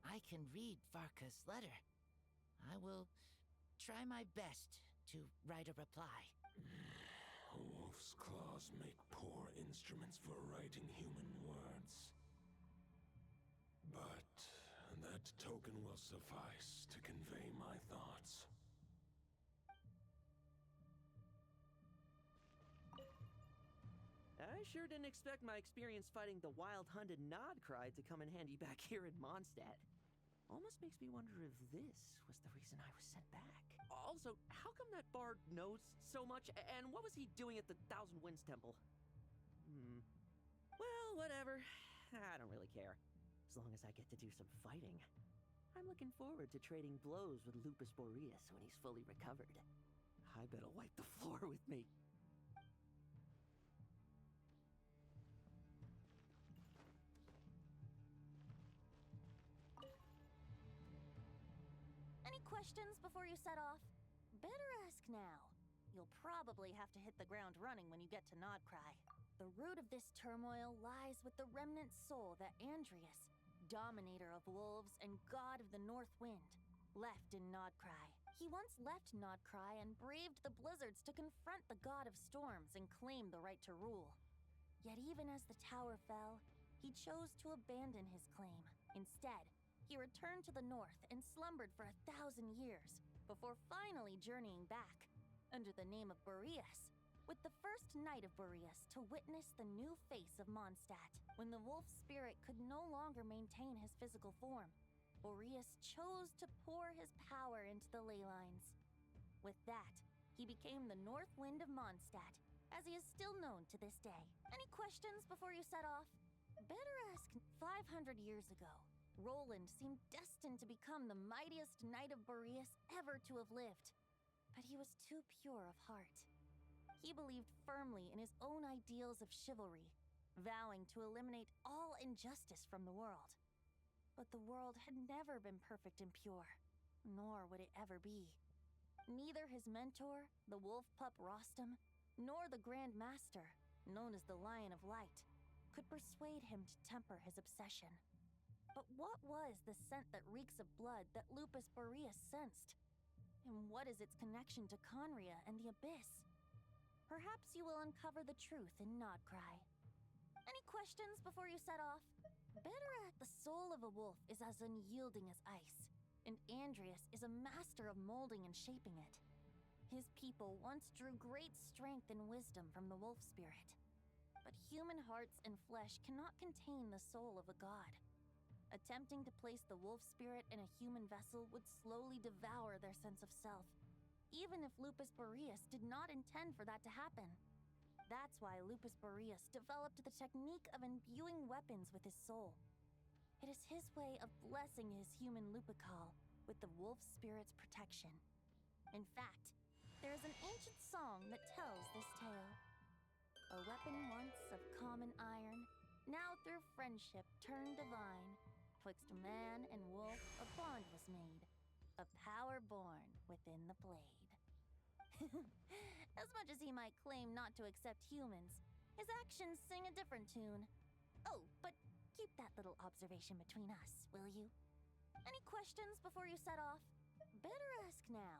I can read Varka's letter. I will try my best to write a reply. A wolf's claws make poor instruments for writing human words. But that token will suffice to convey my thoughts. I sure didn't expect my experience fighting the wild-hunted Nodcry to come in handy back here in Mondstadt. Almost makes me wonder if this was the reason I was sent back. Also, how come that bard knows so much, and what was he doing at the Thousand Winds Temple? Well, whatever. I don't really care. As long as I get to do some fighting. I'm looking forward to trading blows with Lupus Boreas when he's fully recovered. I bet he'll wipe the floor with me. Any questions before you set off? Better ask now. You'll probably have to hit the ground running when you get to Nodcry. The root of this turmoil lies with the remnant soul that Andrius, Dominator of Wolves and God of the North Wind, left in Nodcry. He once left Nodcry and braved the blizzards to confront the God of Storms and claim the right to rule. Yet even as the tower fell, he chose to abandon his claim. Instead, he returned to the north and slumbered for 1,000 years before finally journeying back, under the name of Boreas, with the first knight of Boreas to witness the new face of Mondstadt. When the wolf spirit could no longer maintain his physical form, Boreas chose to pour his power into the ley lines. With that, he became the North Wind of Mondstadt, as he is still known to this day. Any questions before you set off? Better ask. 500 years ago, Roland seemed destined to become the mightiest knight of Boreas ever to have lived. But he was too pure of heart. He believed firmly in his own ideals of chivalry, vowing to eliminate all injustice from the world. But the world had never been perfect and pure, nor would it ever be. Neither his mentor, the wolf pup Rostam, nor the Grand Master, known as the Lion of Light, could persuade him to temper his obsession. But what was the scent that reeks of blood that Lupus Boreas sensed? And what is its connection to Conria and the Abyss? Perhaps you will uncover the truth in Nodcry. Any questions before you set off? Better, the soul of a wolf is as unyielding as ice, and Andreas is a master of molding and shaping it. His people once drew great strength and wisdom from the wolf spirit. But human hearts and flesh cannot contain the soul of a god. Attempting to place the wolf spirit in a human vessel would slowly devour their sense of self, even if Lupus Boreas did not intend for that to happen. That's why Lupus Boreas developed the technique of imbuing weapons with his soul. It is his way of blessing his human Lupical with the wolf spirit's protection. In fact, there is an ancient song that tells this tale. A weapon once of common iron, now through friendship turned divine. Twixt man and wolf a bond was made, a power born within the blade. As much as he might claim not to accept humans, his actions sing a different tune. Oh, but keep that little observation between us, will you? Any questions before you set off? Better ask now.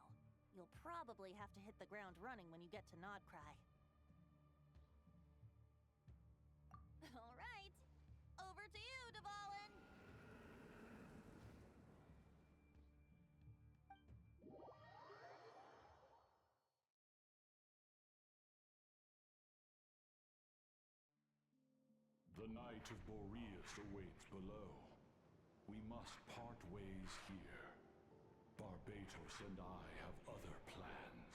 You'll probably have to hit the ground running when you get to Nodcry. All right, over to you, Dvalin! The Knight of Boreas awaits below. We must part ways here. Barbatos and I have other plans.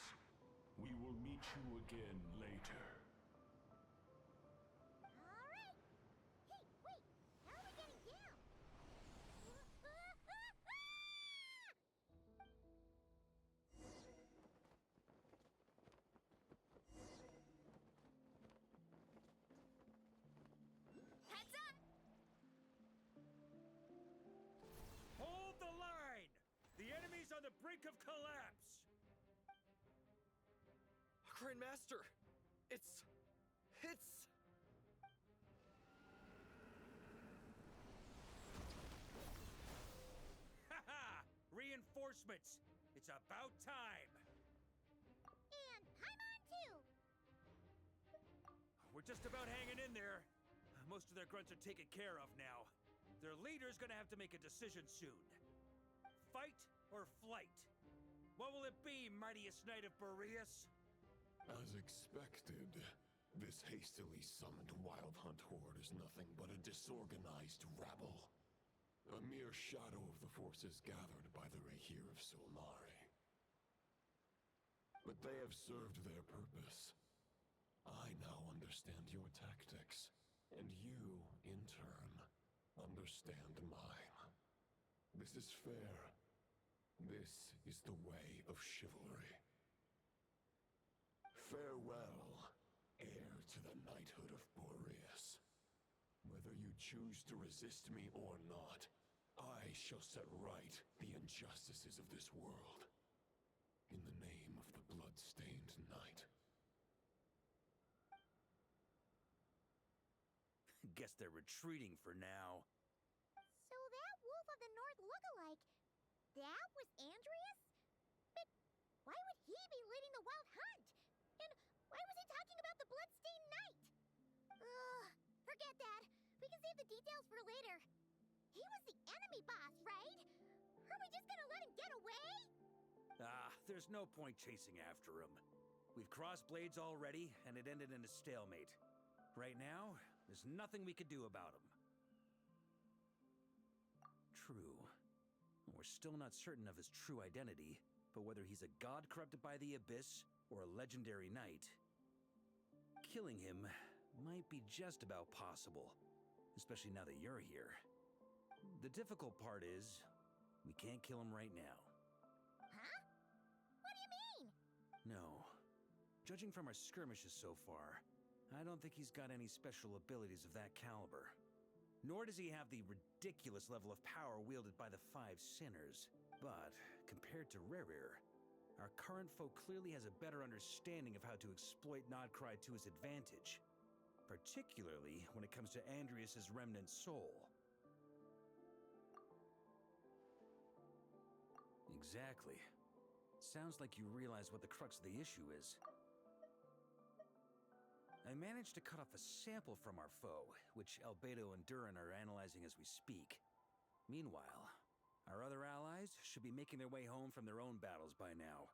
We will meet you again later. All right. Hey, wait. How are we getting down? Heads up! Hold the line! The enemy's on the brink of collapse! Grandmaster! It's... Ha-ha! Reinforcements! It's about time! And Paimon too. We're just about hanging in there. Most of their grunts are taken care of now. Their leader's gonna have to make a decision soon. Fight or flight? What will it be, mightiest knight of Boreas? As expected, this hastily summoned Wild Hunt horde is nothing but a disorganized rabble. A mere shadow of the forces gathered by the Rahir of Solnari. But they have served their purpose. I now understand your tactics, and you, in turn, understand mine. This is fair. This is the way of chivalry. Farewell, heir to the knighthood of Boreas. Whether you choose to resist me or not, I shall set right the injustices of this world. In the name of the blood-stained knight. Guess they're retreating for now. So that Wolf of the North look-alike, that was Andreas? But why would he be leading the Wild Hunt? And why was he talking about the Bloodstained Knight? Ugh, forget that. We can save the details for later. He was the enemy boss, right? Are we just gonna let him get away? There's no point chasing after him. We've crossed blades already, and it ended in a stalemate. Right now, there's nothing we could do about him. True. We're still not certain of his true identity, but whether he's a god corrupted by the Abyss or a legendary knight, killing him might be just about possible, especially now that you're here. The difficult part is, we can't kill him right now. Huh? What do you mean? No. Judging from our skirmishes so far, I don't think he's got any special abilities of that caliber. Nor does he have the ridiculous level of power wielded by the Five Sinners. But, compared to Rerir, our current foe clearly has a better understanding of how to exploit Nodcry to his advantage. Particularly when it comes to Andreas' remnant soul. Exactly. Sounds like you realize what the crux of the issue is. I managed to cut off a sample from our foe, which Albedo and Durin are analyzing as we speak. Meanwhile, our other allies should be making their way home from their own battles by now.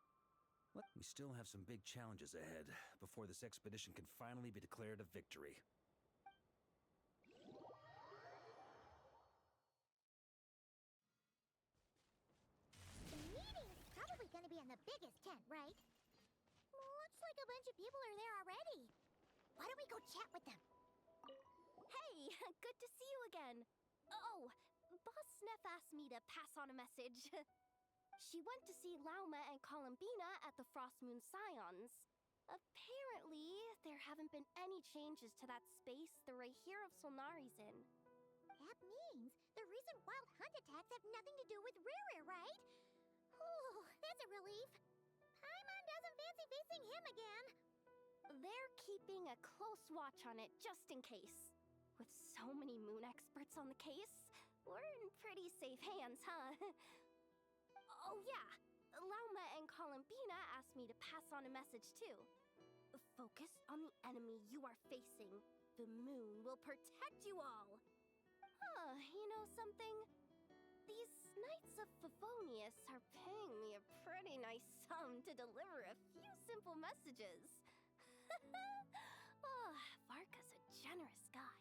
We still have some big challenges ahead before this expedition can finally be declared a victory. The meeting's probably gonna be in the biggest tent, right? Looks like a bunch of people are there already. Why don't we go chat with them? Hey, good to see you again. Oh, Boss Sneff asked me to pass on a message. She went to see Lauma and Columbina at the Frost Moon Scions. Apparently, there haven't been any changes to that space the Rahir of Solnari's in. That means the recent wild hunt attacks have nothing to do with Riri, right? Ooh, that's a relief. Paimon doesn't fancy facing him again. They're keeping a close watch on it just in case. With so many moon experts on the case, we're in pretty safe hands, huh? Oh yeah, Lauma and Columbina asked me to pass on a message too. Focus on the enemy you are facing. The moon will protect you all. Huh, you know something? These Knights of Favonius are paying me a pretty nice sum to deliver a few simple messages. Oh, Varka's a generous guy.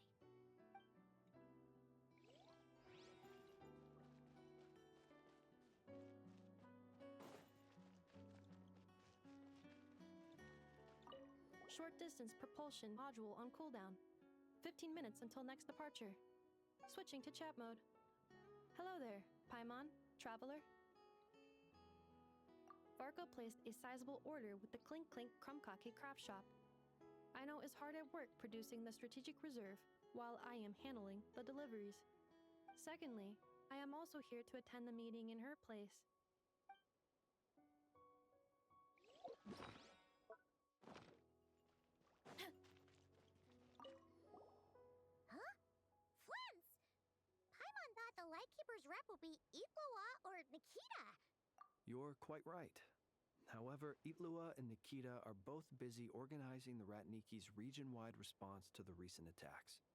Short distance propulsion module on cooldown. 15 minutes until next departure. Switching to chat mode. Hello there, Paimon, traveler. Varka placed a sizable order with the Clink Clink Krumkake craft shop. Aino is hard at work producing the strategic reserve, while I am handling the deliveries. Secondly, I am also here to attend the meeting in her place. Huh? Flins! Paimon thought the Lightkeeper's rep will be Itlua or Nikita. You're quite right. However, Itlua and Nikita are both busy organizing the Ratniki's region-wide response to the recent attacks.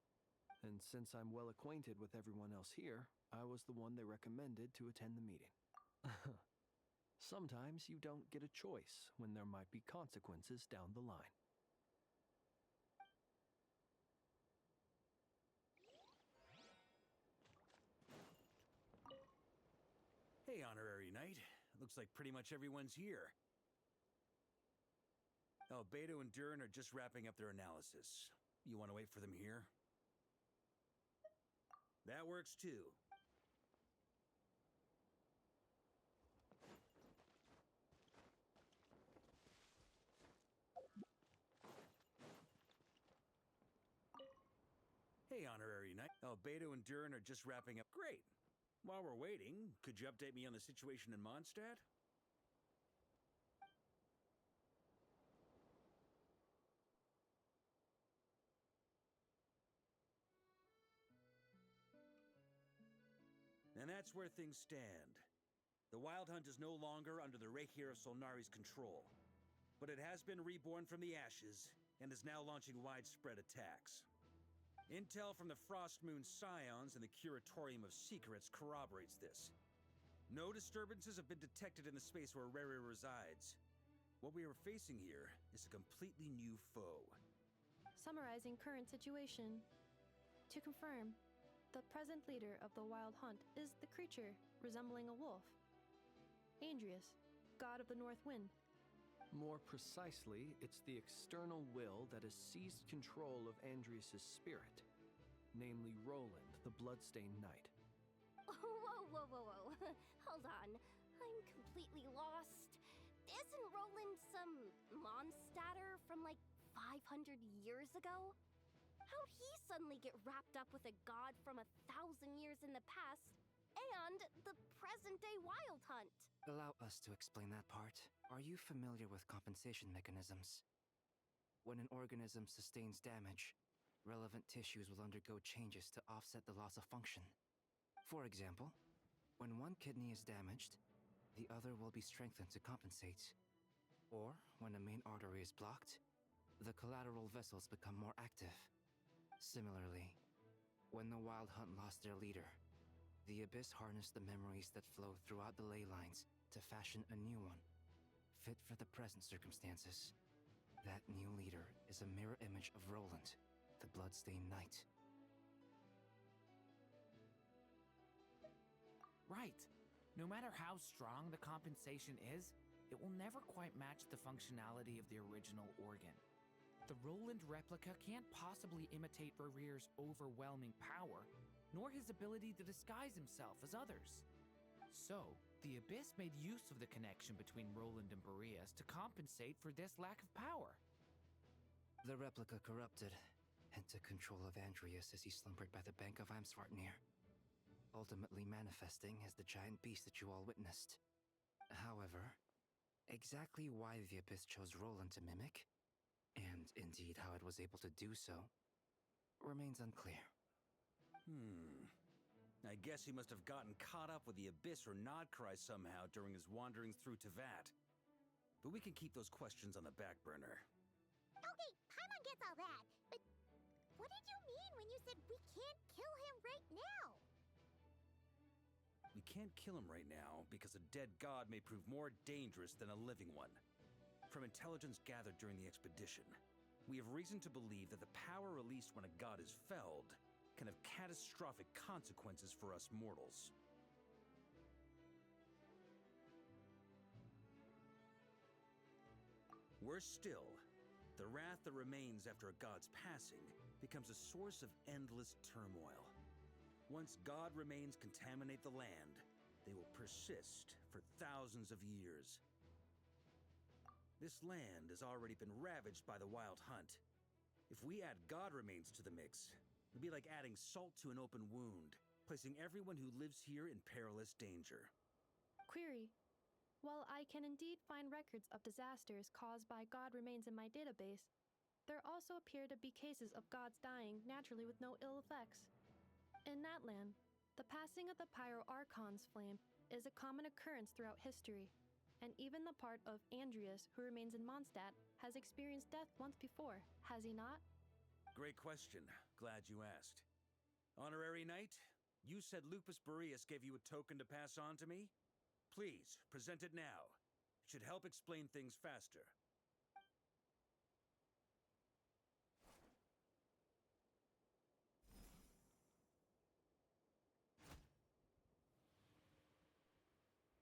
And since I'm well acquainted with everyone else here, I was the one they recommended to attend the meeting. Sometimes you don't get a choice when there might be consequences down the line. Hey, Honorary Knight. Looks like pretty much everyone's here. Albedo and Durin are just wrapping up their analysis. You want to wait for them here? That works too. Hey, Honorary Knight. Albedo and Durin are just wrapping up. Great. While we're waiting, could you update me on the situation in Mondstadt? And that's where things stand. The Wild Hunt is no longer under the Rahir of Solnari's control, but it has been reborn from the ashes and is now launching widespread attacks. Intel from the Frost Moon Scions and the Curatorium of Secrets corroborates this. No disturbances have been detected in the space where Riri resides. What we are facing here is a completely new foe. Summarizing current situation. To confirm, the present leader of the Wild Hunt is the creature resembling a wolf. Andrius, god of the North Wind. More precisely, it's the external will that has seized control of Andrius' spirit, namely Roland, the Bloodstained Knight. Whoa. Hold on. I'm completely lost. Isn't Roland some Mondstadter from like 500 years ago? How'd he suddenly get wrapped up with a god from 1,000 years in the past and the present-day Wild Hunt? Allow us to explain that part. Are you familiar with compensation mechanisms? When an organism sustains damage, relevant tissues will undergo changes to offset the loss of function. For example, when one kidney is damaged, the other will be strengthened to compensate. Or, when a main artery is blocked, the collateral vessels become more active. Similarly, when the Wild Hunt lost their leader, the Abyss harnessed the memories that flow throughout the ley lines to fashion a new one, fit for the present circumstances. That new leader is a mirror image of Roland, the Bloodstained Knight. Right. No matter how strong the compensation is, it will never quite match the functionality of the original organ. The Roland replica can't possibly imitate Barir's overwhelming power, nor his ability to disguise himself as others. So, the Abyss made use of the connection between Roland and Boreas to compensate for this lack of power. The replica corrupted and took control of Andreas as he slumbered by the bank of Amsvartnir, ultimately manifesting as the giant beast that you all witnessed. However, exactly why the Abyss chose Roland to mimic, and indeed how it was able to do so, remains unclear. I guess he must have gotten caught up with the Abyss or Nodcry somehow during his wanderings through Teyvat. But we can keep those questions on the back burner. Okay, Paimon gets all that, but what did you mean when you said we can't kill him right now? We can't kill him right now because a dead god may prove more dangerous than a living one. From intelligence gathered during the expedition, we have reason to believe that the power released when a god is felled can have catastrophic consequences for us mortals. Worse still, the wrath that remains after a god's passing becomes a source of endless turmoil. Once god remains contaminate the land, they will persist for thousands of years. This land has already been ravaged by the Wild Hunt. If we add god remains to the mix, it'd be like adding salt to an open wound, placing everyone who lives here in perilous danger. Query. While I can indeed find records of disasters caused by god remains in my database, there also appear to be cases of gods dying naturally with no ill effects. In that land, the passing of the Pyro-Archon's flame is a common occurrence throughout history, and even the part of Andreas who remains in Mondstadt has experienced death once before, has he not? Great question. Glad you asked. Honorary Knight, you said Lupus Boreas gave you a token to pass on to me? Please, present it now. It should help explain things faster.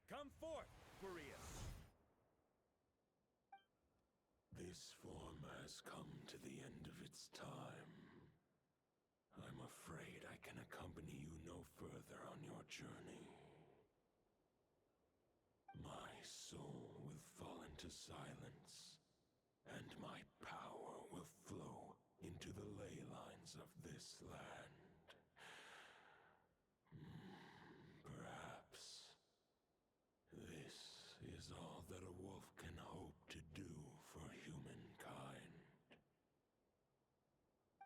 Come forth, Boreas! This form has come to the end of its time. I'm afraid I can accompany you no further on your journey. My soul will fall into silence, and my power will flow into the ley lines of this land. Perhaps this is all that a wolf can hope to do for humankind.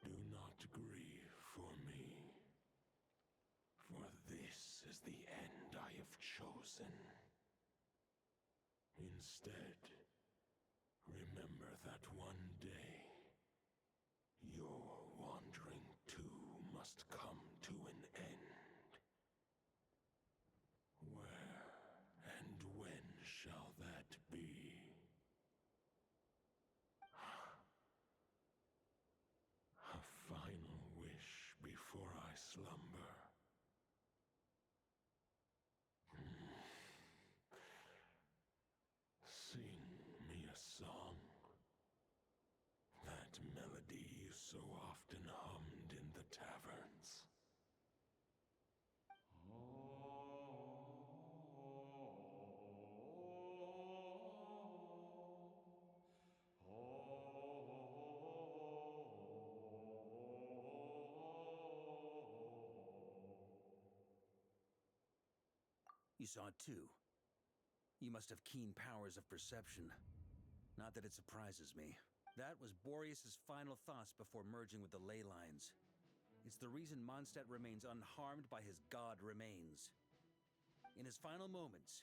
Do not grieve for me, for this is the end I have chosen. Instead, remember that one day, your wandering too must come to an end. Where and when shall that be? A final wish before I slumber. Sing me a song. That melody you so often hummed in the taverns. You saw it too. You must have keen powers of perception. Not that it surprises me. That was Boreas' final thoughts before merging with the ley lines. It's the reason Mondstadt remains unharmed by his god remains. In his final moments,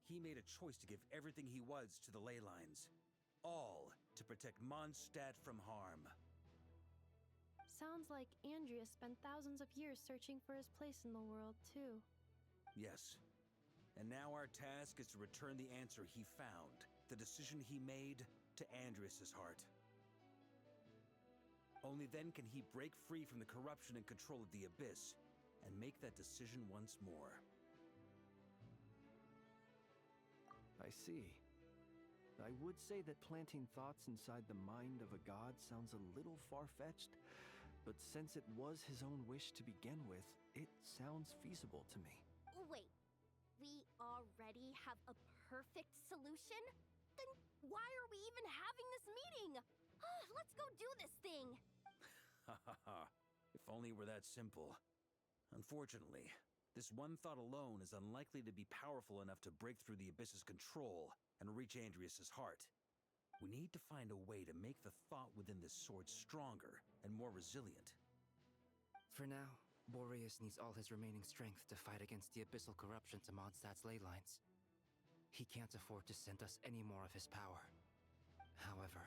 he made a choice to give everything he was to the ley lines. All to protect Mondstadt from harm. Sounds like Andreas spent thousands of years searching for his place in the world, too. Yes. And now our task is to return the answer he found, the decision he made, to Andreas's heart. Only then can he break free from the corruption and control of the Abyss, and make that decision once more. I see. I would say that planting thoughts inside the mind of a god sounds a little far-fetched, but since it was his own wish to begin with, it sounds feasible to me. Wait, we already have a perfect solution? Then why are we even having this meeting? Let's go do this thing! Ha ha ha. If only it were that simple. Unfortunately, this one thought alone is unlikely to be powerful enough to break through the Abyss's control and reach Andreas's heart. We need to find a way to make the thought within this sword stronger and more resilient. For now, Boreas needs all his remaining strength to fight against the abyssal corruption to Mondstadt's ley lines. He can't afford to send us any more of his power. However,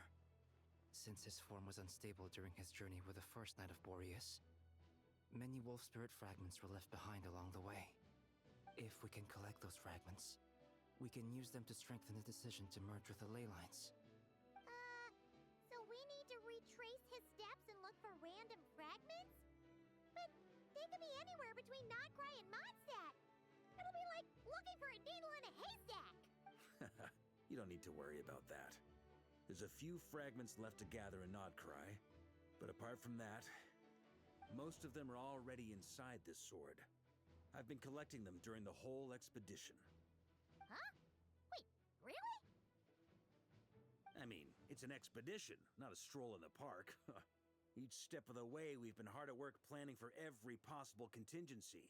since his form was unstable during his journey with the first Knight of Boreas, many wolf spirit fragments were left behind along the way. If we can collect those fragments, we can use them to strengthen the decision to merge with the ley lines. So we need to retrace his steps and look for random fragments? But they could be anywhere between Nodcry and Mondstadt. It'll be like looking for a needle in a haystack. You don't need to worry about that. There's a few fragments left to gather in Nodcry, but apart from that, most of them are already inside this sword. I've been collecting them during the whole expedition. Huh? Wait, really? I mean, it's an expedition, not a stroll in the park. Each step of the way, we've been hard at work planning for every possible contingency.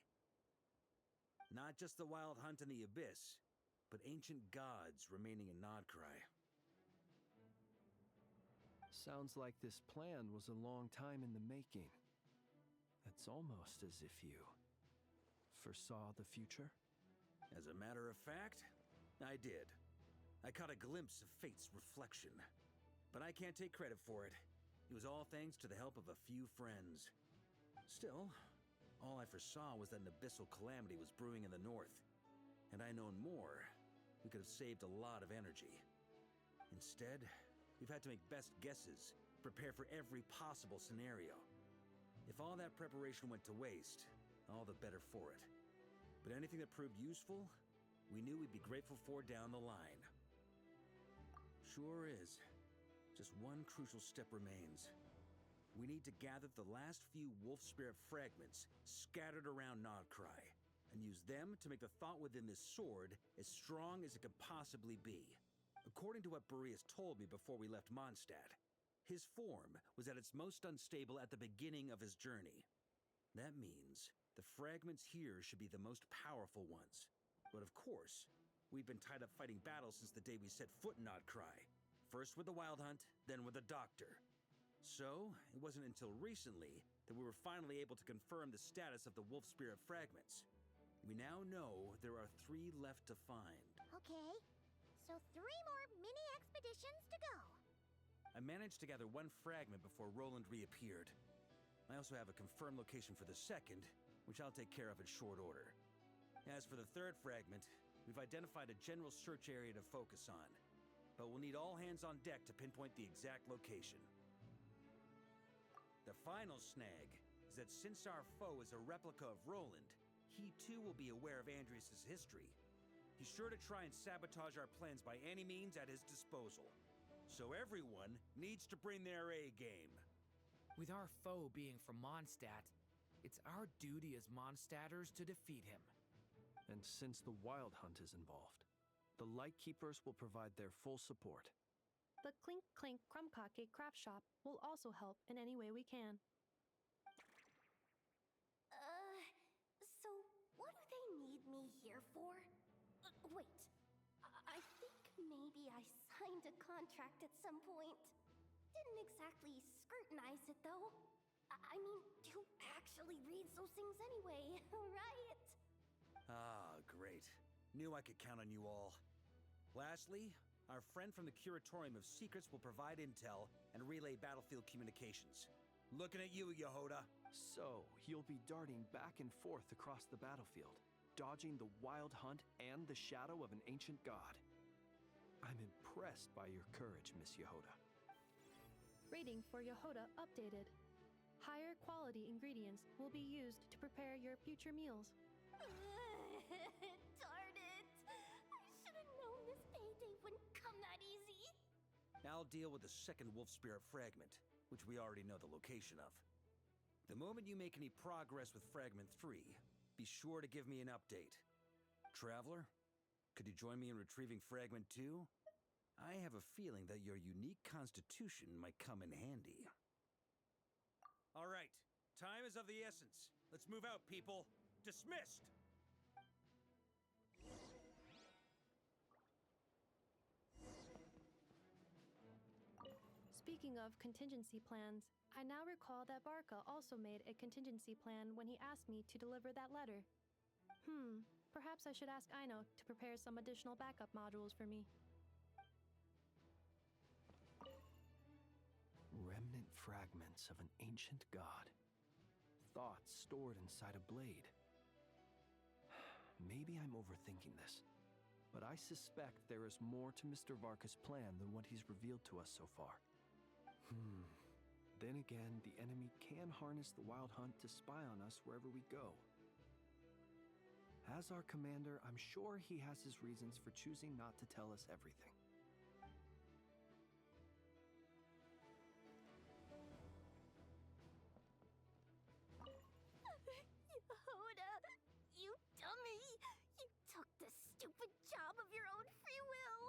Not just the wild hunt in the Abyss, but ancient gods remaining in Nodcry. Sounds like this plan was a long time in the making. It's almost as if you foresaw the future. As a matter of fact, I did. I caught a glimpse of fate's reflection. But I can't take credit for it. It was all thanks to the help of a few friends. Still, all I foresaw was that an abyssal calamity was brewing in the north. Had I known more, we could have saved a lot of energy. Instead, we've had to make best guesses, prepare for every possible scenario. If all that preparation went to waste, all the better for it. But anything that proved useful, we knew we'd be grateful for down the line. Sure is. Just one crucial step remains. We need to gather the last few wolf spirit fragments scattered around Nodcry, and use them to make the thought within this sword as strong as it could possibly be. According to what Boreas told me before we left Mondstadt, his form was at its most unstable at the beginning of his journey. That means the fragments here should be the most powerful ones. But of course, we've been tied up fighting battles since the day we set foot in Nodcry. First with the Wild Hunt, then with the Doctor. So, it wasn't until recently that we were finally able to confirm the status of the wolf spirit fragments. We now know there are 3 left to find. Okay, so 3 more mini expeditions to go. I managed to gather 1 fragment before Roland reappeared. I also have a confirmed location for the second, which I'll take care of in short order. As for the 3rd fragment, we've identified a general search area to focus on, but we'll need all hands on deck to pinpoint the exact location. The final snag is that since our foe is a replica of Roland, he too will be aware of Andreas' history. He's sure to try and sabotage our plans by any means at his disposal. So everyone needs to bring their A-game. With our foe being from Mondstadt, it's our duty as Mondstadters to defeat him. And since the Wild Hunt is involved, the Lightkeepers will provide their full support. The Clink Clink Krumkake craft shop will also help in any way we can. So what do they need me here for? Wait, I think maybe I signed a contract at some point. Didn't exactly scrutinize it, though. I mean, who actually reads those things anyway, right? Ah, great. Knew I could count on you all. Lastly, our friend from the Curatorium of Secrets will provide intel and relay battlefield communications. Looking at you, Yehoda. So, you'll be darting back and forth across the battlefield, dodging the wild hunt and the shadow of an ancient god. I'm impressed by your courage, Miss Yehoda. Rating for Yehoda updated. Higher quality ingredients will be used to prepare your future meals. Darn it! I should have known this payday wouldn't come that easy. I'll deal with the second wolf spirit fragment, which we already know the location of. The moment you make any progress with Fragment 3, be sure to give me an update. Traveler, could you join me in retrieving Fragment 2? I have a feeling that your unique constitution might come in handy. All right, time is of the essence. Let's move out, people. Dismissed! Speaking of contingency plans, I now recall that Varka also made a contingency plan when he asked me to deliver that letter. Perhaps I should ask Aino to prepare some additional backup modules for me. Remnant fragments of an ancient god. Thoughts stored inside a blade. Maybe I'm overthinking this, but I suspect there is more to Mr. Varka's plan than what he's revealed to us so far. Then again, the enemy can harness the Wild Hunt to spy on us wherever we go. As our commander, I'm sure he has his reasons for choosing not to tell us everything. Yehoda, you dummy! You took the stupid job of your own free will!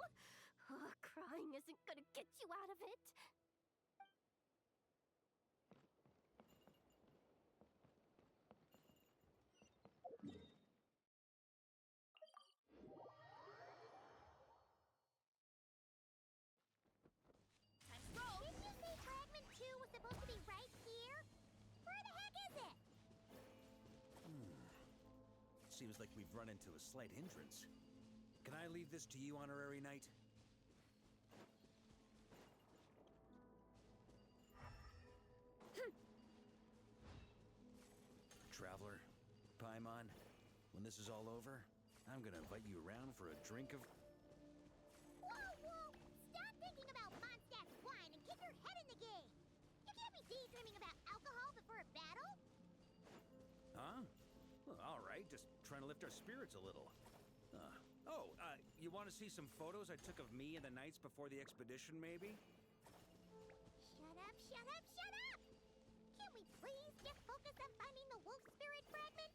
Crying isn't gonna get you out of it. Didn't you say Fragment 2 was supposed to be right here? Where the heck is it? Seems like we've run into a slight hindrance. Can I leave this to you, Honorary Knight? Traveler, Paimon, when this is all over, I'm gonna invite you around for a drink of... Whoa! Stop thinking about Mondstadt's wine and keep your head in the game! You can't be daydreaming about alcohol before a battle! Huh? Well, all right, just trying to lift our spirits a little. You want to see some photos I took of me and the knights before the expedition, maybe? Shut up! Can't we please just focus on finding the wolf spirit fragment?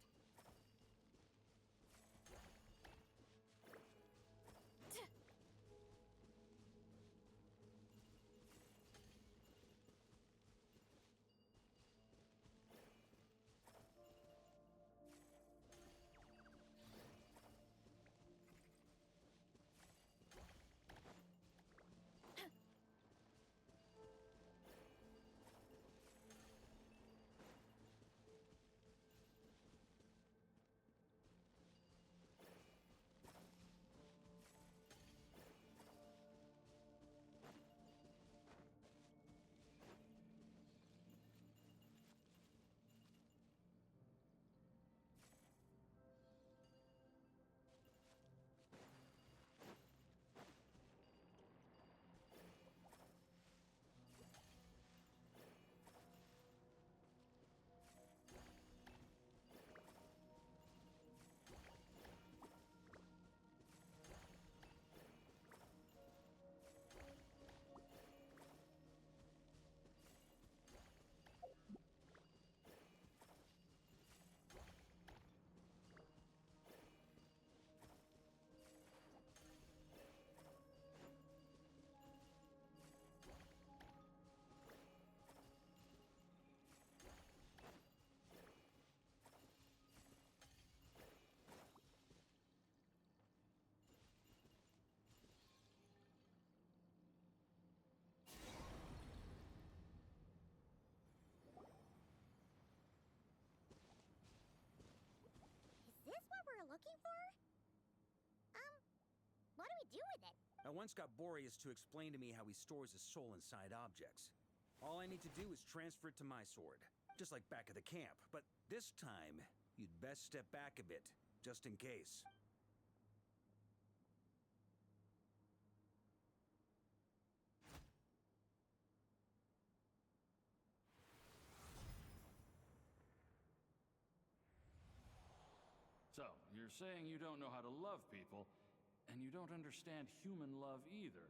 Is this what we're looking for? I once got Boreas to explain to me how he stores his soul inside objects. All I need to do is transfer it to my sword, just like back at the camp. But this time, you'd best step back a bit, just in case. So, you're saying you don't know how to love people, and you don't understand human love either.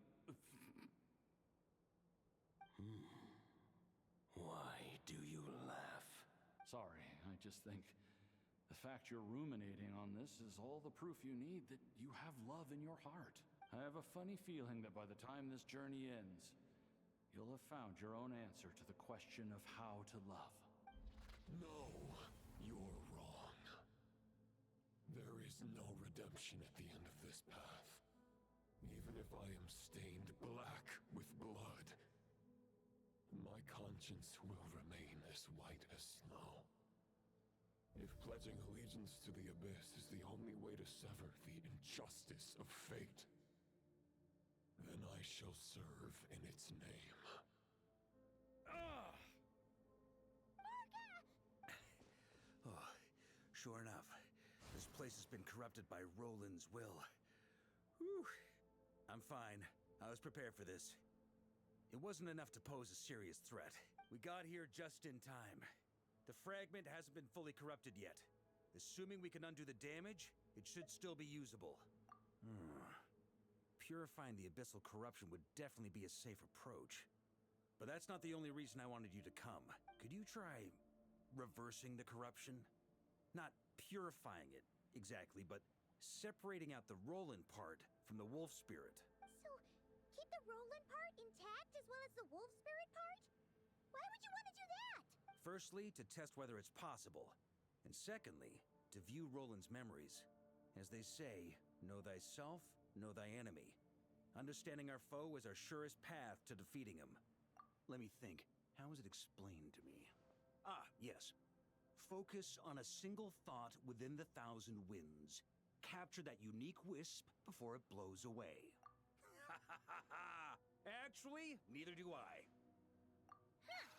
Why do you laugh? Sorry, I just think the fact you're ruminating on this is all the proof you need that you have love in your heart. I have a funny feeling that by the time this journey ends, you'll have found your own answer to the question of how to love. No, you're wrong. There is no redemption at the end of this path. Even if I am stained black with blood, my conscience will remain as white as snow. If pledging allegiance to the Abyss is the only way to sever the injustice of fate, then I shall serve in its name. Oh, sure enough, this place has been corrupted by Roland's will. Whew. I'm fine. I was prepared for this. It wasn't enough to pose a serious threat. We got here just in time. The fragment hasn't been fully corrupted yet. Assuming we can undo the damage, it should still be usable. Purifying the abyssal corruption would definitely be a safe approach. But that's not the only reason I wanted you to come. Could you try reversing the corruption? Not purifying it, exactly, but separating out the Roland part from the wolf spirit. So, keep the Roland part intact as well as the wolf spirit part? Why would you want to do that? Firstly, to test whether it's possible. And secondly, to view Roland's memories. As they say, know thyself, know thy enemy. Understanding our foe is our surest path to defeating him. Let me think. How was it explained to me? Ah, yes. Focus on a single thought within the 1,000 winds. Capture that unique wisp before it blows away. Ha ha ha ha! Actually, neither do I. Huh.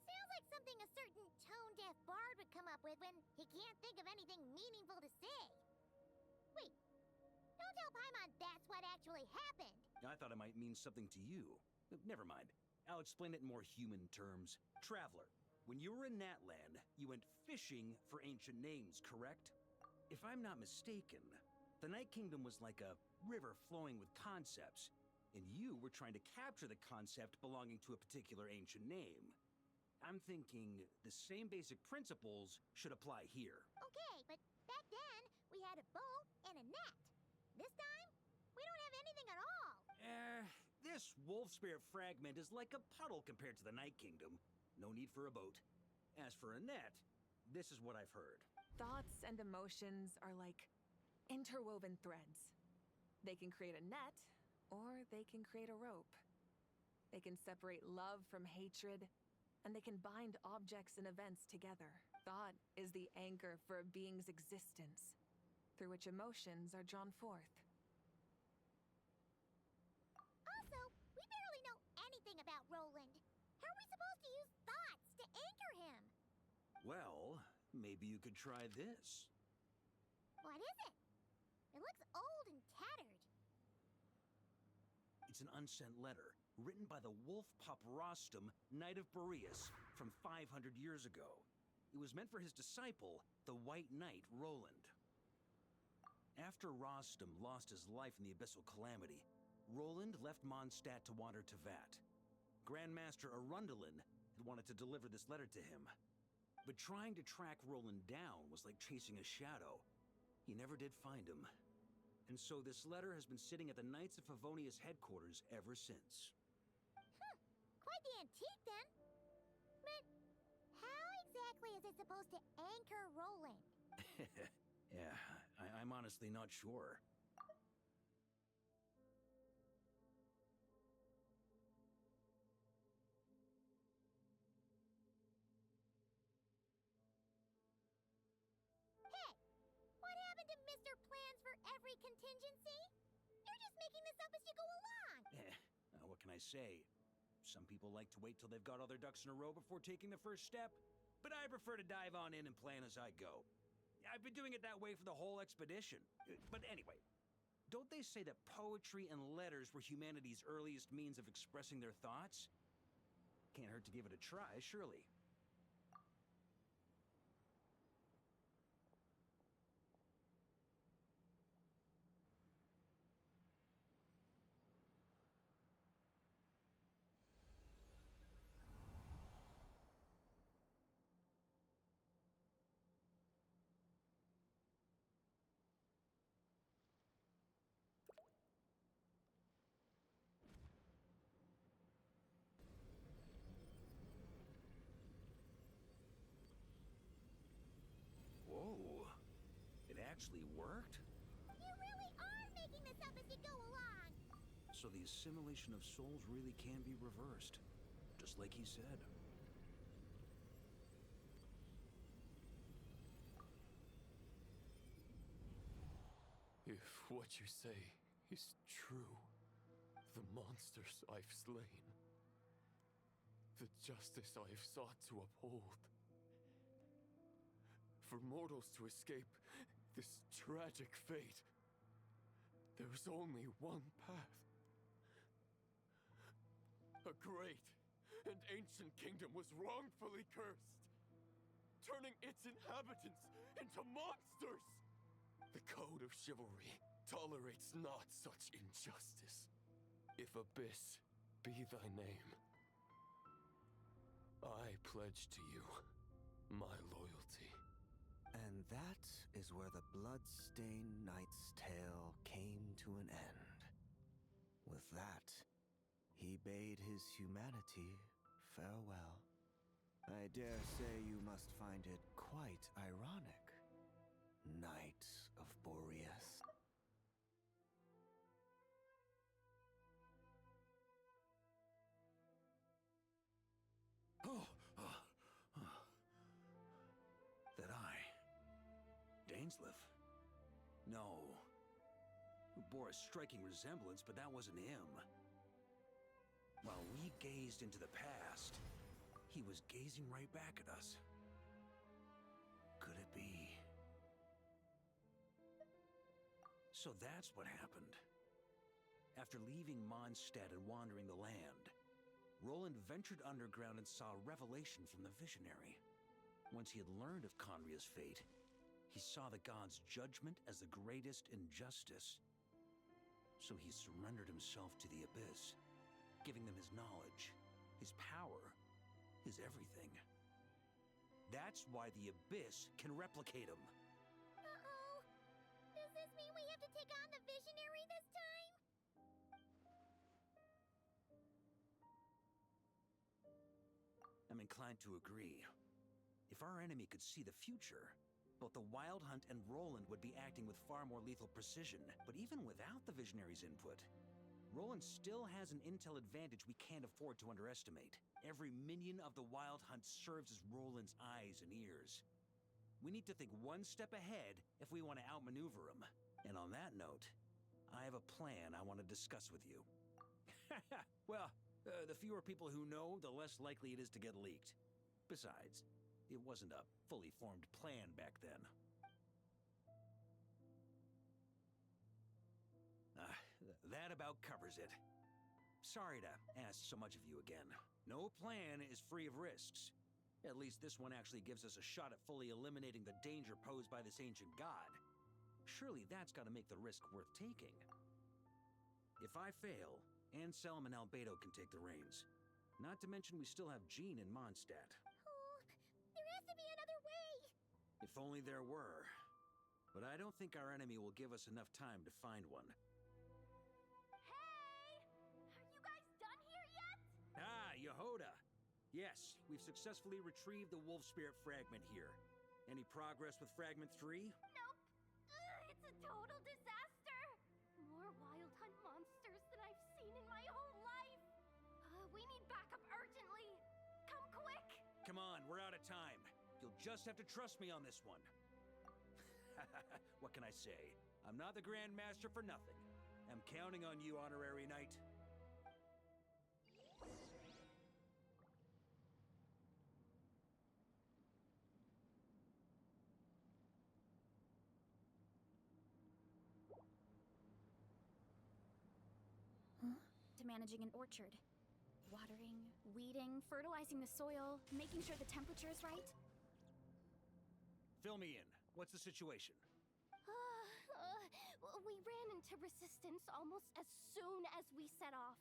Sounds like something a certain tone-deaf bard would come up with when he can't think of anything meaningful to say. Wait, don't tell Paimon that's what actually happened. I thought it might mean something to you. Never mind. I'll explain it in more human terms. Traveler, when you were in Natland, you went fishing for ancient names, correct? If I'm not mistaken, the Night Kingdom was like a river flowing with concepts, and you were trying to capture the concept belonging to a particular ancient name. I'm thinking the same basic principles should apply here. Okay, but back then, we had a boat and a net. This time, we don't have anything at all. This wolf spirit fragment is like a puddle compared to the Night Kingdom. No need for a boat. As for a net, this is what I've heard. Thoughts and emotions are like interwoven threads. They can create a net, or they can create a rope. They can separate love from hatred, and they can bind objects and events together. Thought is the anchor for a being's existence, through which emotions are drawn forth. Also, we barely know anything about Roland. How are we supposed to use thoughts to anchor him? Well, maybe you could try this. What is it? It looks old and tattered. It's an unsent letter, written by the wolf pup Rostam, Knight of Boreas, from 500 years ago. It was meant for his disciple, the White Knight, Roland. After Rostam lost his life in the Abyssal Calamity, Roland left Mondstadt to wander Teyvat. Grandmaster Arundelen had wanted to deliver this letter to him. But trying to track Roland down was like chasing a shadow. He never did find him. And so this letter has been sitting at the Knights of Favonia's headquarters ever since. Quite the antique, then. But how exactly is it supposed to anchor Roland? Yeah, I'm honestly not sure. Hey, what happened to Mr. Plans for every contingency? You're just making this up as you go what can I say? Some people like to wait till they've got all their ducks in a row before taking the first step, but I prefer to dive on in and plan as I go. I've been doing it that way for the whole expedition. But anyway, don't they say that poetry and letters were humanity's earliest means of expressing their thoughts? Can't hurt to give it a try, surely. Whoa, it actually worked? You really are making this up as you go along! So the assimilation of souls really can be reversed, just like he said. If what you say is true, the monsters I've slain, the justice I have sought to uphold, for mortals to escape this tragic fate, there's only one path. A great and ancient kingdom was wrongfully cursed, turning its inhabitants into monsters. The code of chivalry tolerates not such injustice. If Abyss be thy name, I pledge to you my loyalty. And that is where the blood-stained knight's tale came to an end. With that, he bade his humanity farewell. I dare say you must find it quite ironic, Knight of Boreas. That eye. Dainsleif? No. It bore a striking resemblance, but that wasn't him. While we gazed into the past, he was gazing right back at us. Could it be? So that's what happened. After leaving Mondstadt and wandering the land, Roland ventured underground and saw a revelation from the Visionary. Once he had learned of Conria's fate, he saw the gods' judgment as the greatest injustice. So he surrendered himself to the Abyss, giving them his knowledge, his power, his everything. That's why the Abyss can replicate him. Uh-oh! Does this mean we have to take on the Visionary this time? I'm inclined to agree. If our enemy could see the future, both the Wild Hunt and Roland would be acting with far more lethal precision. But even without the Visionary's input, Roland still has an intel advantage we can't afford to underestimate. Every minion of the Wild Hunt serves as Roland's eyes and ears. We need to think one step ahead if we want to outmaneuver him. And on that note, I have a plan I want to discuss with you. Well, the fewer people who know, the less likely it is to get leaked. Besides, it wasn't a fully formed plan back then. That about covers it. Sorry to ask so much of you again. No plan is free of risks. At least this one actually gives us a shot at fully eliminating the danger posed by this ancient god. Surely that's got to make the risk worth taking. If I fail, Anselm and Albedo can take the reins. Not to mention we still have Jean in Mondstadt. Oh, there has to be another way! If only there were. But I don't think our enemy will give us enough time to find one. Yehoda! Yes, we've successfully retrieved the Wolf Spirit fragment here. Any progress with Fragment 3? Nope. It's a total disaster. More Wild Hunt monsters than I've seen in my whole life. We need backup urgently. Come quick. Come on, we're out of time. You'll just have to trust me on this one. What can I say? I'm not the Grand Master for nothing. I'm counting on you, Honorary Knight. to managing an orchard. Watering, weeding, fertilizing the soil, making sure the temperature is right. Fill me in. What's the situation? We ran into resistance almost as soon as we set off.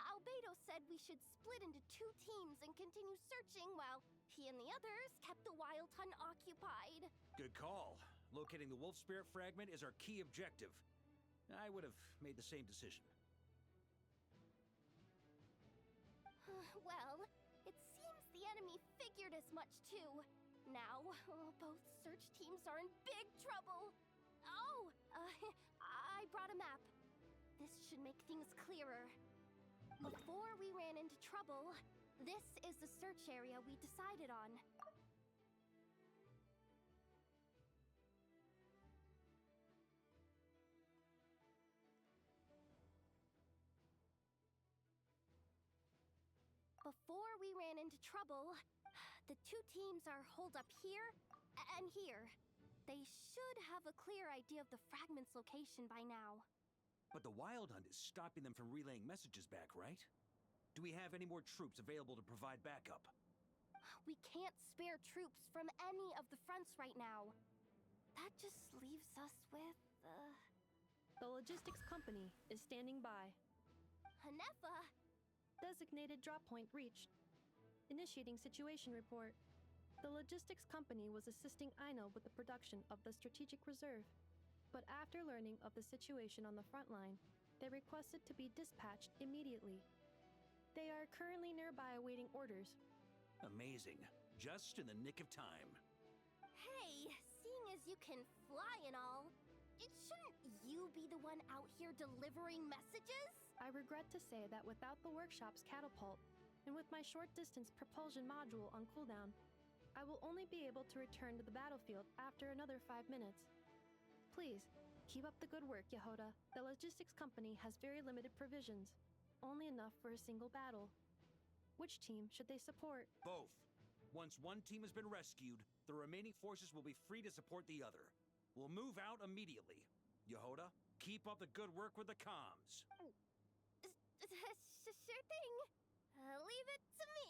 Albedo said we should split into 2 teams and continue searching while he and the others kept the Wild Hunt occupied. Good call. Locating the wolf spirit fragment is our key objective. I would have made the same decision. Well, it seems the enemy figured as much too. Now, both search teams are in big trouble. Oh, I brought a map. This should make things clearer. Before we ran into trouble, this is the search area we decided on. Before we ran into trouble, the 2 teams are holed up here and here. They should have a clear idea of the fragment's location by now. But the Wild Hunt is stopping them from relaying messages back, right? Do we have any more troops available to provide backup? We can't spare troops from any of the fronts right now. That just leaves us with, The logistics company is standing by. Hanefa! Designated drop point reached. Initiating situation report. The logistics company was assisting Aino with the production of the strategic reserve. But after learning of the situation on the front line, they requested to be dispatched immediately. They are currently nearby awaiting orders. Amazing. Just in the nick of time. Hey, seeing as you can fly and all, shouldn't you be the one out here delivering messages? I regret to say that without the workshop's catapult, and with my short-distance propulsion module on cooldown, I will only be able to return to the battlefield after another 5 minutes. Please, keep up the good work, Yehoda. The logistics company has very limited provisions, only enough for a single battle. Which team should they support? Both. Once one team has been rescued, the remaining forces will be free to support the other. We'll move out immediately. Yehoda, keep up the good work with the comms. Sure thing. Leave it to me.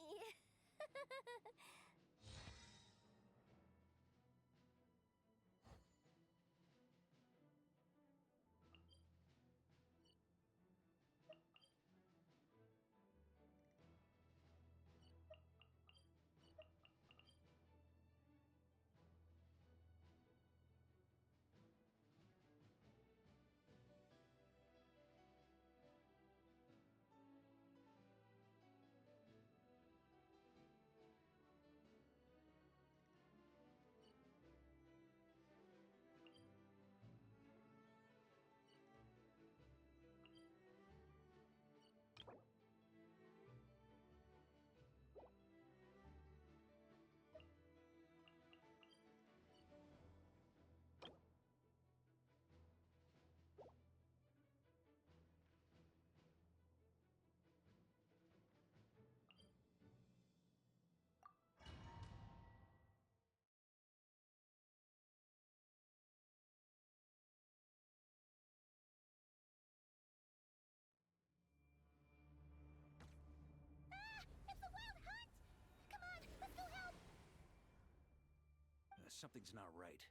Something's not right.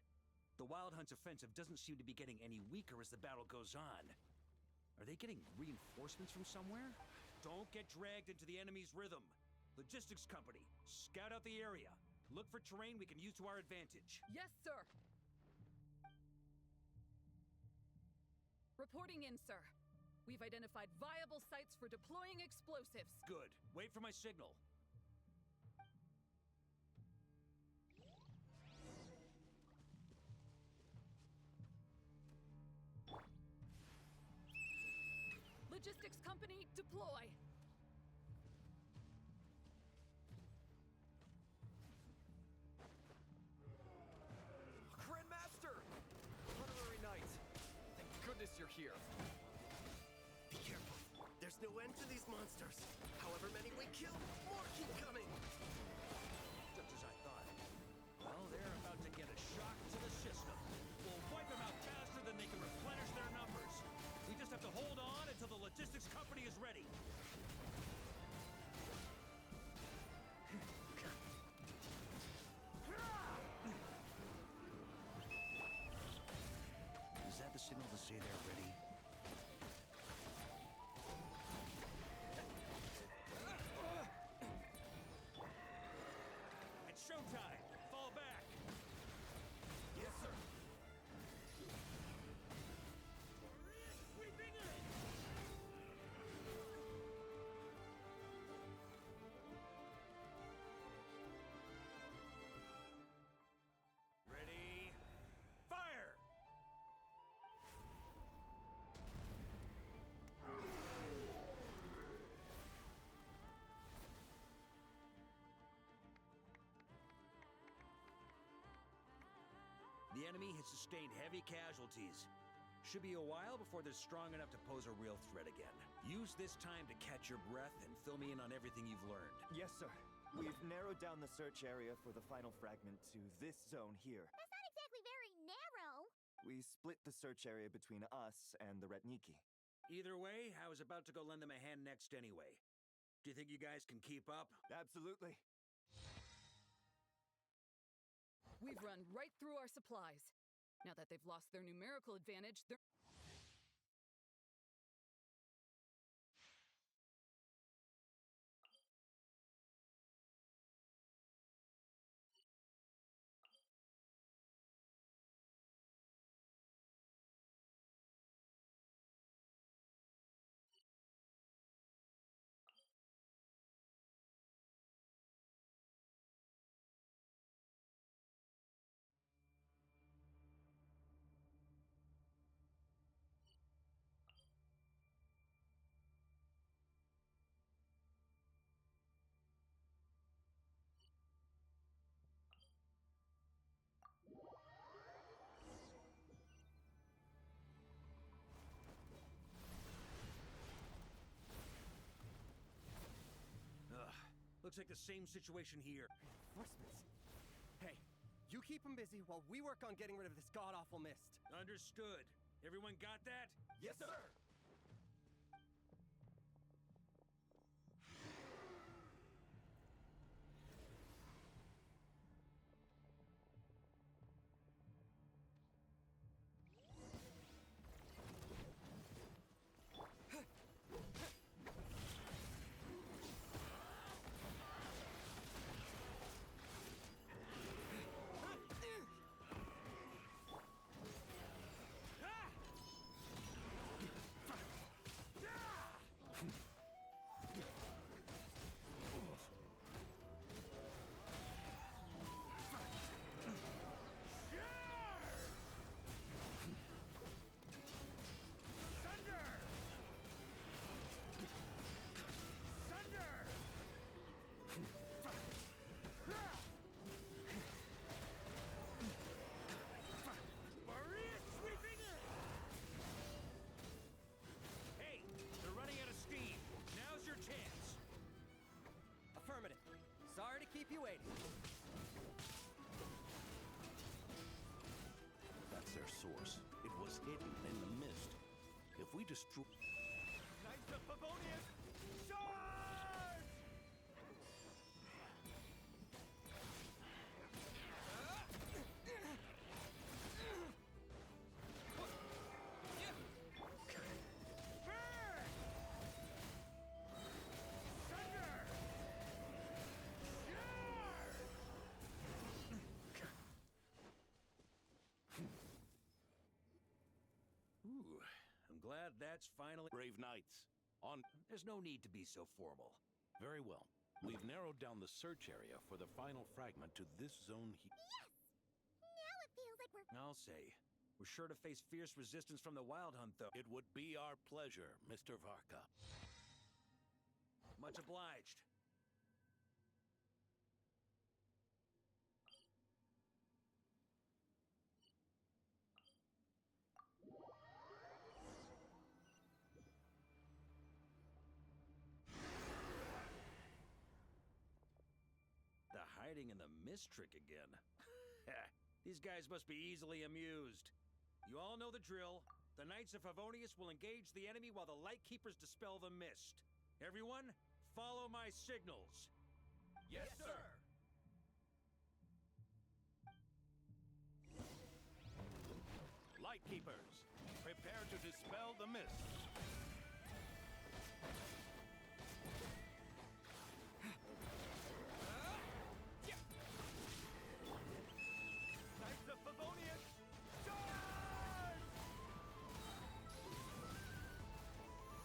The Wild Hunt's offensive doesn't seem to be getting any weaker as the battle goes on. Are they getting reinforcements from somewhere? Don't get dragged into the enemy's rhythm. Logistics company, scout out the area. Look for terrain we can use to our advantage. Yes, sir. Reporting in, sir. We've identified viable sites for deploying explosives. Good. Wait for my signal. Logistics company, deploy! Grandmaster! Honorary Knight! Thank goodness you're here. Be careful. There's no end to these monsters. However many we kill, more keep coming. Just as I thought. Well, they're about to get a shock to the system. We'll wipe them out faster than they can replenish their numbers. We just have to hold on until the logistics company is ready. enemy has sustained heavy casualties. Should be a while before they're strong enough to pose a real threat again. Use this time to catch your breath and fill me in on everything you've learned. Yes, sir. We've narrowed down the search area for the final fragment to this zone here. That's not exactly very narrow. We split the search area between us and the Retniki. Either way, I was about to go lend them a hand next anyway. Do you think you guys can keep up? Absolutely. We've run right through our supplies. Now that they've lost their numerical advantage, they're... Looks like the same situation here. Reinforcements. Hey, you keep them busy while we work on getting rid of this god-awful mist. Understood. Everyone got that? Yes, sir! Sorry to keep you waiting. That's their source. It was hidden in the mist. If we destroy... Knights of Favonius, charge! Glad that's finally... Brave Knights, on... There's no need to be so formal. Very well. We've narrowed down the search area for the final fragment to this zone here. Yes! Now it feels like we're... I'll say. We're sure to face fierce resistance from the Wild Hunt, though. It would be our pleasure, Mr. Varka. Much obliged. Hiding in the mist trick again. These guys must be easily amused. You all know the drill. The Knights of Favonius will engage the enemy while the Lightkeepers dispel the mist. Everyone, follow my signals. Yes, sir! Lightkeepers, prepare to dispel the mist. Knights of Favonius, charge!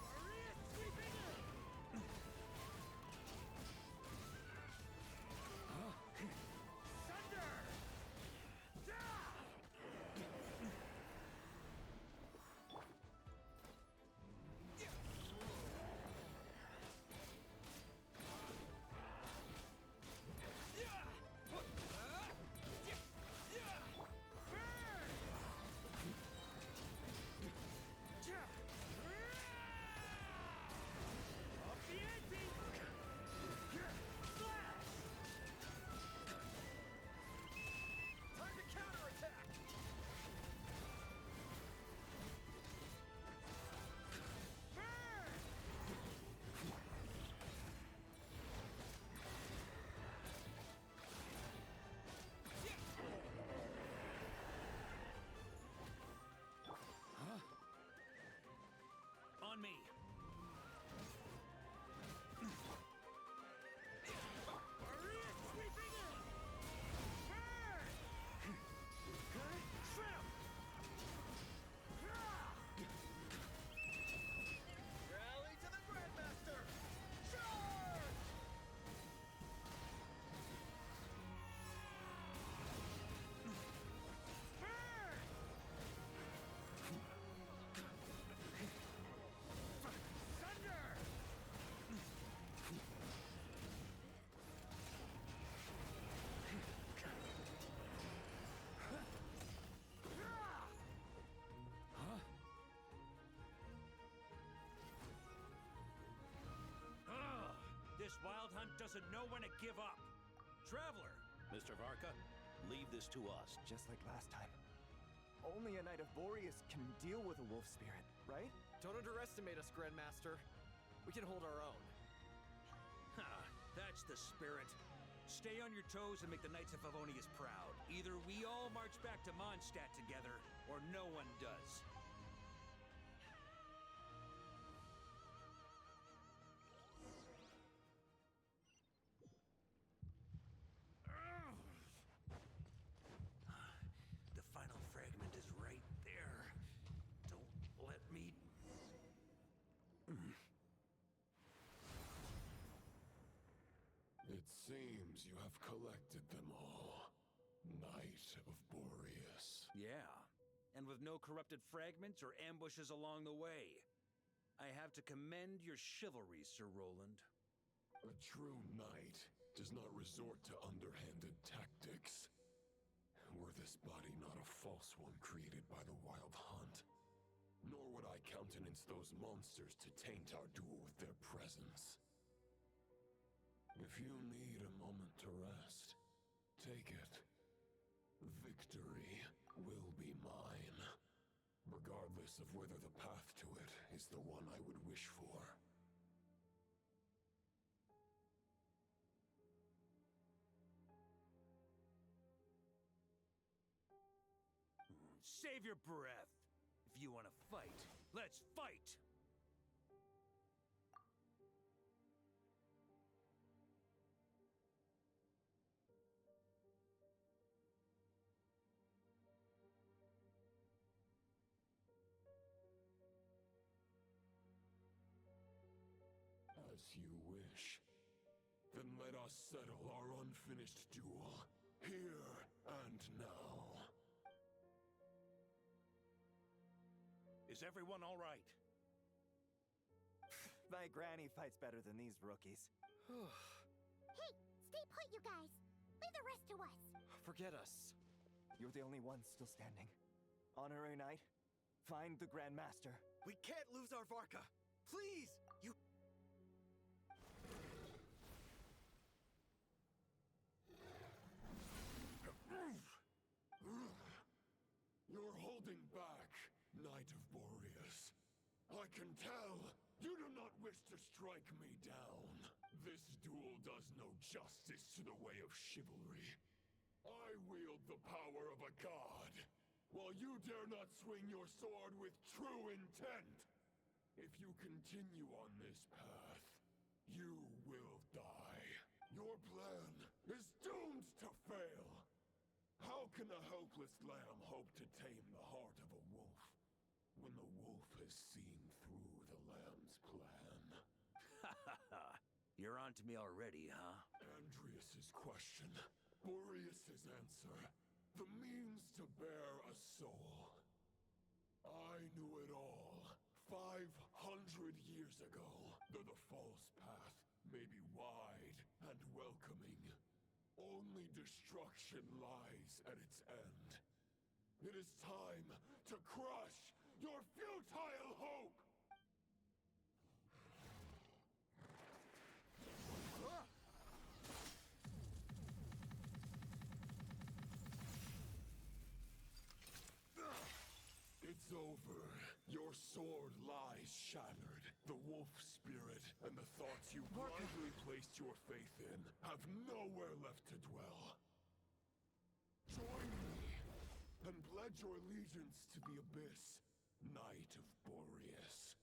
Maria sweeping in! Thunder! doesn't know when to give up. Traveler! Mr. Varka, leave this to us. Just like last time. Only a Knight of Boreas can deal with a wolf spirit, right? Don't underestimate us, Grandmaster. We can hold our own. Ha! That's the spirit. Stay on your toes and make the Knights of Favonius proud. Either we all march back to Mondstadt together, or no one does. The final fragment is right there. Don't let me... It seems you have collected them all, Knight of Boreas. Yeah, and with no corrupted fragments or ambushes along the way. I have to commend your chivalry, Sir Roland. A true knight does not resort to underhanded tactics. Were this body not a false one created by the Wild Hunt, nor would I countenance those monsters to taint our duel with their presence. If you need a moment to rest, take it. Victory will be mine, regardless of whether the path to it is the one I would wish for. Save your breath. If you want to fight, let's fight! As you wish. Then let us settle our unfinished duel, here and now. Is everyone all right? My granny fights better than these rookies. Hey, stay put, you guys. Leave the rest to us. Forget us. You're the only one still standing. Honorary Knight, find the Grand Master. We can't lose our Varka. Please, you... You're holding back, Knight of Boreas. I can tell you do not wish to strike me down. This duel does no justice to the way of chivalry. I wield the power of a god, while you dare not swing your sword with true intent. If you continue on this path, you will die. Your plan is doomed to fail. How can a helpless lamb hope to tame the heart of a wolf when the wolf has seen through the lamb's plan? Ha ha ha! You're on to me already, huh? Andrius's question, Boreas's answer, the means to bear a soul. I knew it all 500 years ago, though the false path may be wide and welcoming. Only destruction lies at its end. It is time to crush your futile hope! It's over. Your sword lies shattered. The wolf spirit and the thoughts you blindly placed your faith in have nowhere left to dwell. Join me and pledge your allegiance to the abyss, Knight of Boreas.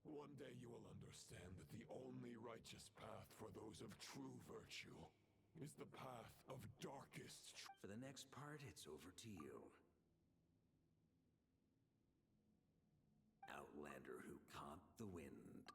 One day you will understand that the only righteous path for those of true virtue is the path of darkest truth. For the next part, it's over to you. Outlander who caught the wind.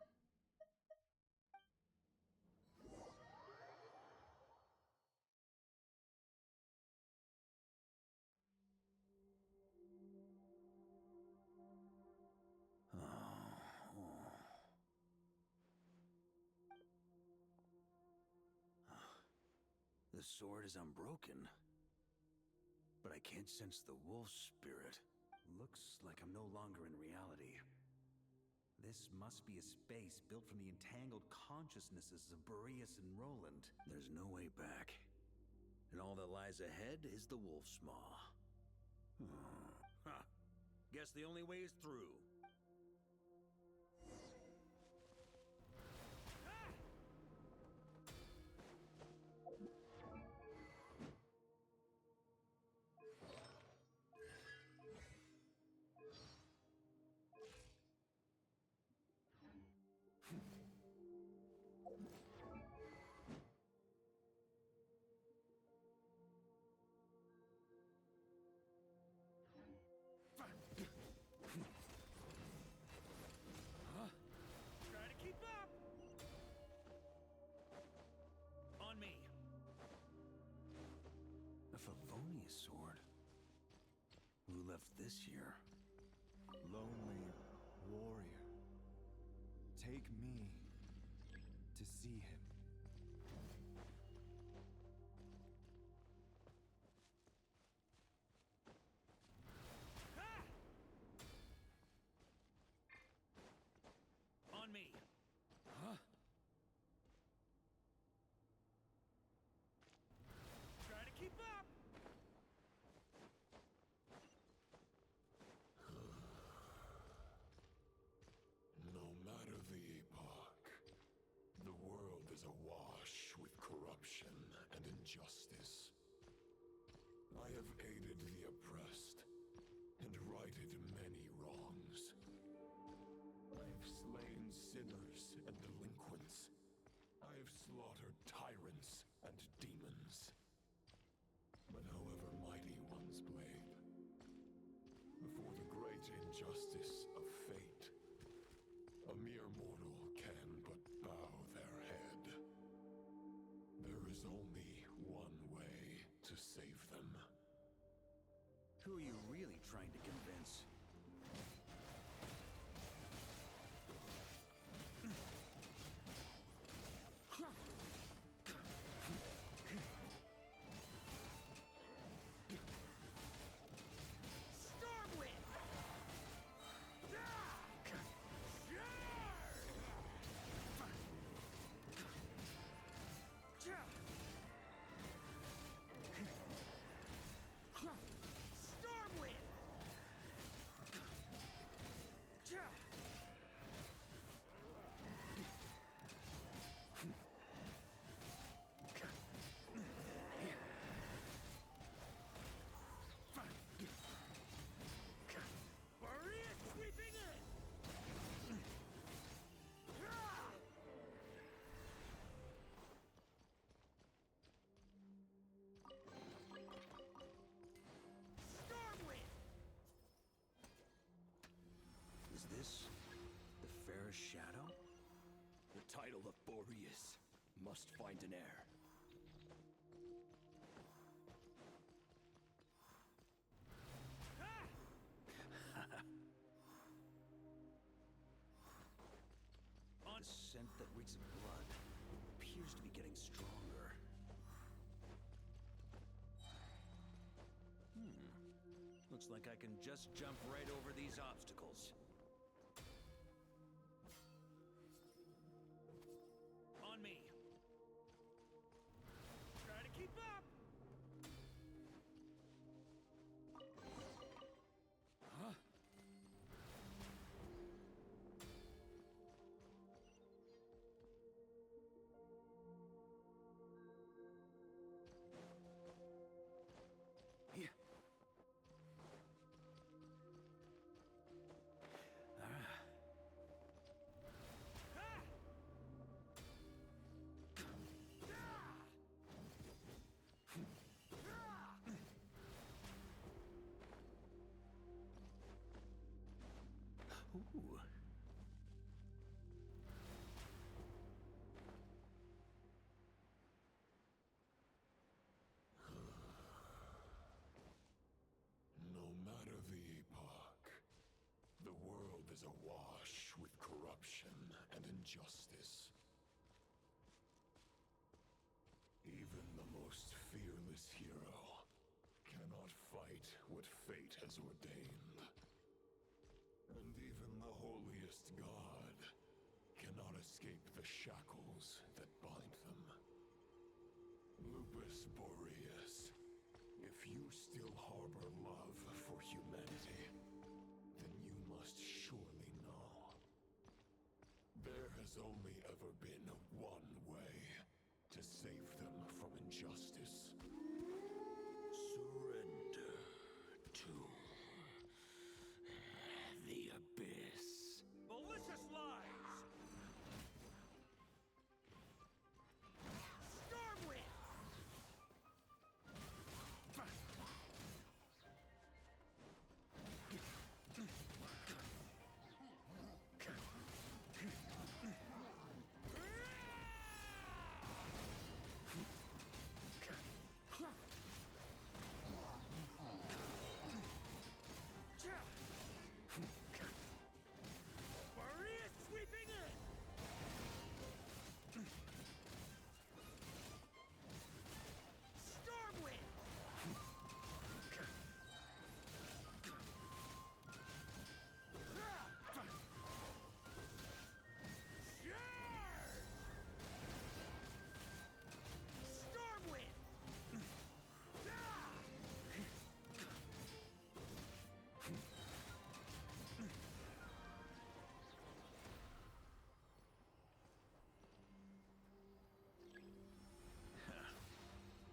The sword is unbroken, but I can't sense the wolf spirit. Looks like I'm no longer in reality. This must be a space built from the entangled consciousnesses of Boreas and Roland. There's no way back. And all that lies ahead is the Wolf's Maw. Huh. Guess the only way is through. Try to keep up! On me! A Favonius sword? Who left this here? Lonely warrior. Take me to see him. On me! Huh? Try to keep up! No matter the epoch, the world is awash with corruption and injustice. I have aided the oppressed and righted many wrongs. I've slain sinners and delinquents. I have slaughtered tyrants and demons. But however mighty one's blade, before the great injustice of fate, a mere mortal can but bow their head. There is only one way to save them. Who are you really trying to convince? Stormwind! Stormwind! Boreas sweeping in! Stormwind! Is this the fairest shadow? The title of Boreas must find an heir. On scent that reeks of blood appears to be getting stronger. Looks like I can just jump right over these obstacles. On me! Try to keep up! Huh? Yeah. Ooh. No matter the epoch, the world is awash with corruption and injustice. Even the most fearless hero cannot fight what fate has ordained. And even the holiest god cannot escape the shackles that bind them. Lupus Boreas, if you still harbor love for humanity, then you must surely know. There has only ever been one way to save them from injustice. Surrender to the abyss. Malicious lies! Stormwind! Boreas sweeping in! Stormwind! Stormwind!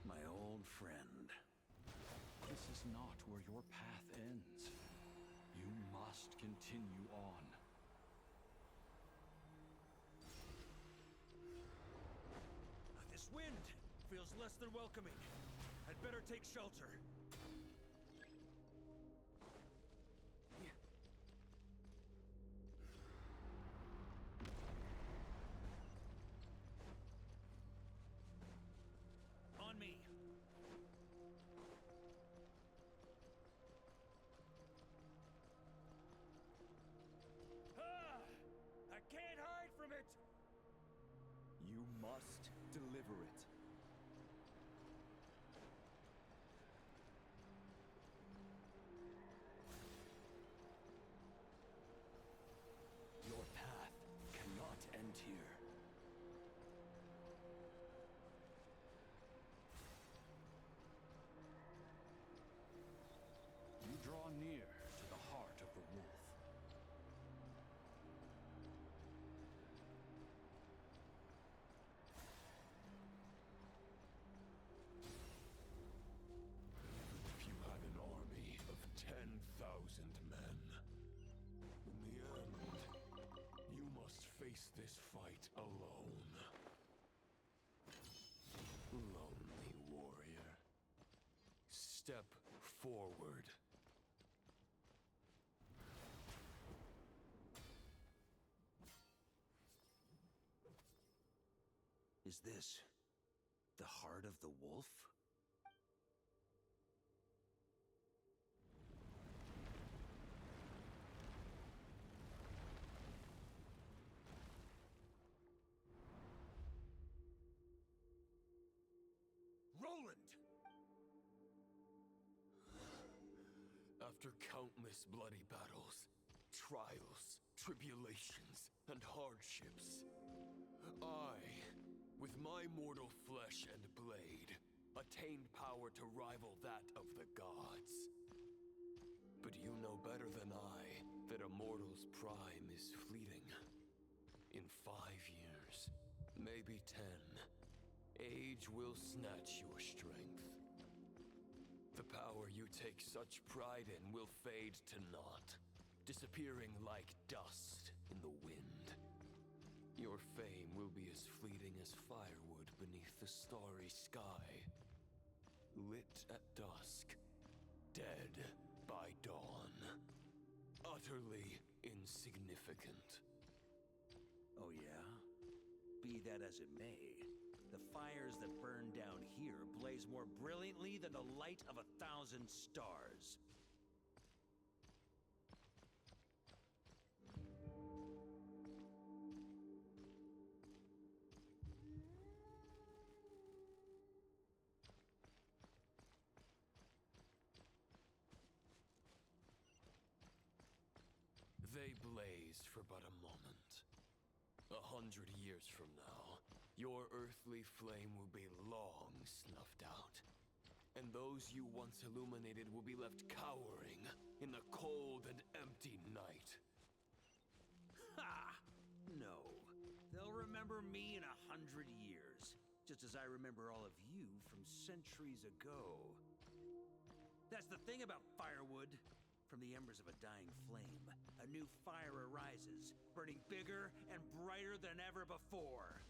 My old friend. This is not where your path ends. You must continue on. This wind feels less than welcoming. I'd better take shelter. On me. Ah! I can't hide from it! You must deliver it. Your path cannot end here. You draw near to the heart of the wolf. If you had an army of 10,000 men, in the end, you must face this fight alone. Lonely warrior. Step forward. Is this the heart of the wolf? Roland! After countless bloody battles, trials, tribulations, and hardships, I, with my mortal flesh and blade, attained power to rival that of the gods. But you know better than I that a mortal's prime is fleeting. In 5 years, maybe 10, age will snatch your strength. The power you take such pride in will fade to naught, disappearing like dust in the wind. Your fame will be as fleeting as firewood beneath the starry sky, lit at dusk, dead by dawn, utterly insignificant. Oh yeah? Be that as it may, the fires that burn down here blaze more brilliantly than the light of 1,000 stars. They blaze for but a moment. 100 years from now, your earthly flame will be long snuffed out. And those you once illuminated will be left cowering in the cold and empty night. Ha! No. They'll remember me in 100 years, just as I remember all of you from centuries ago. That's the thing about firewood. From the embers of a dying flame, a new fire arises, burning bigger and brighter than ever before.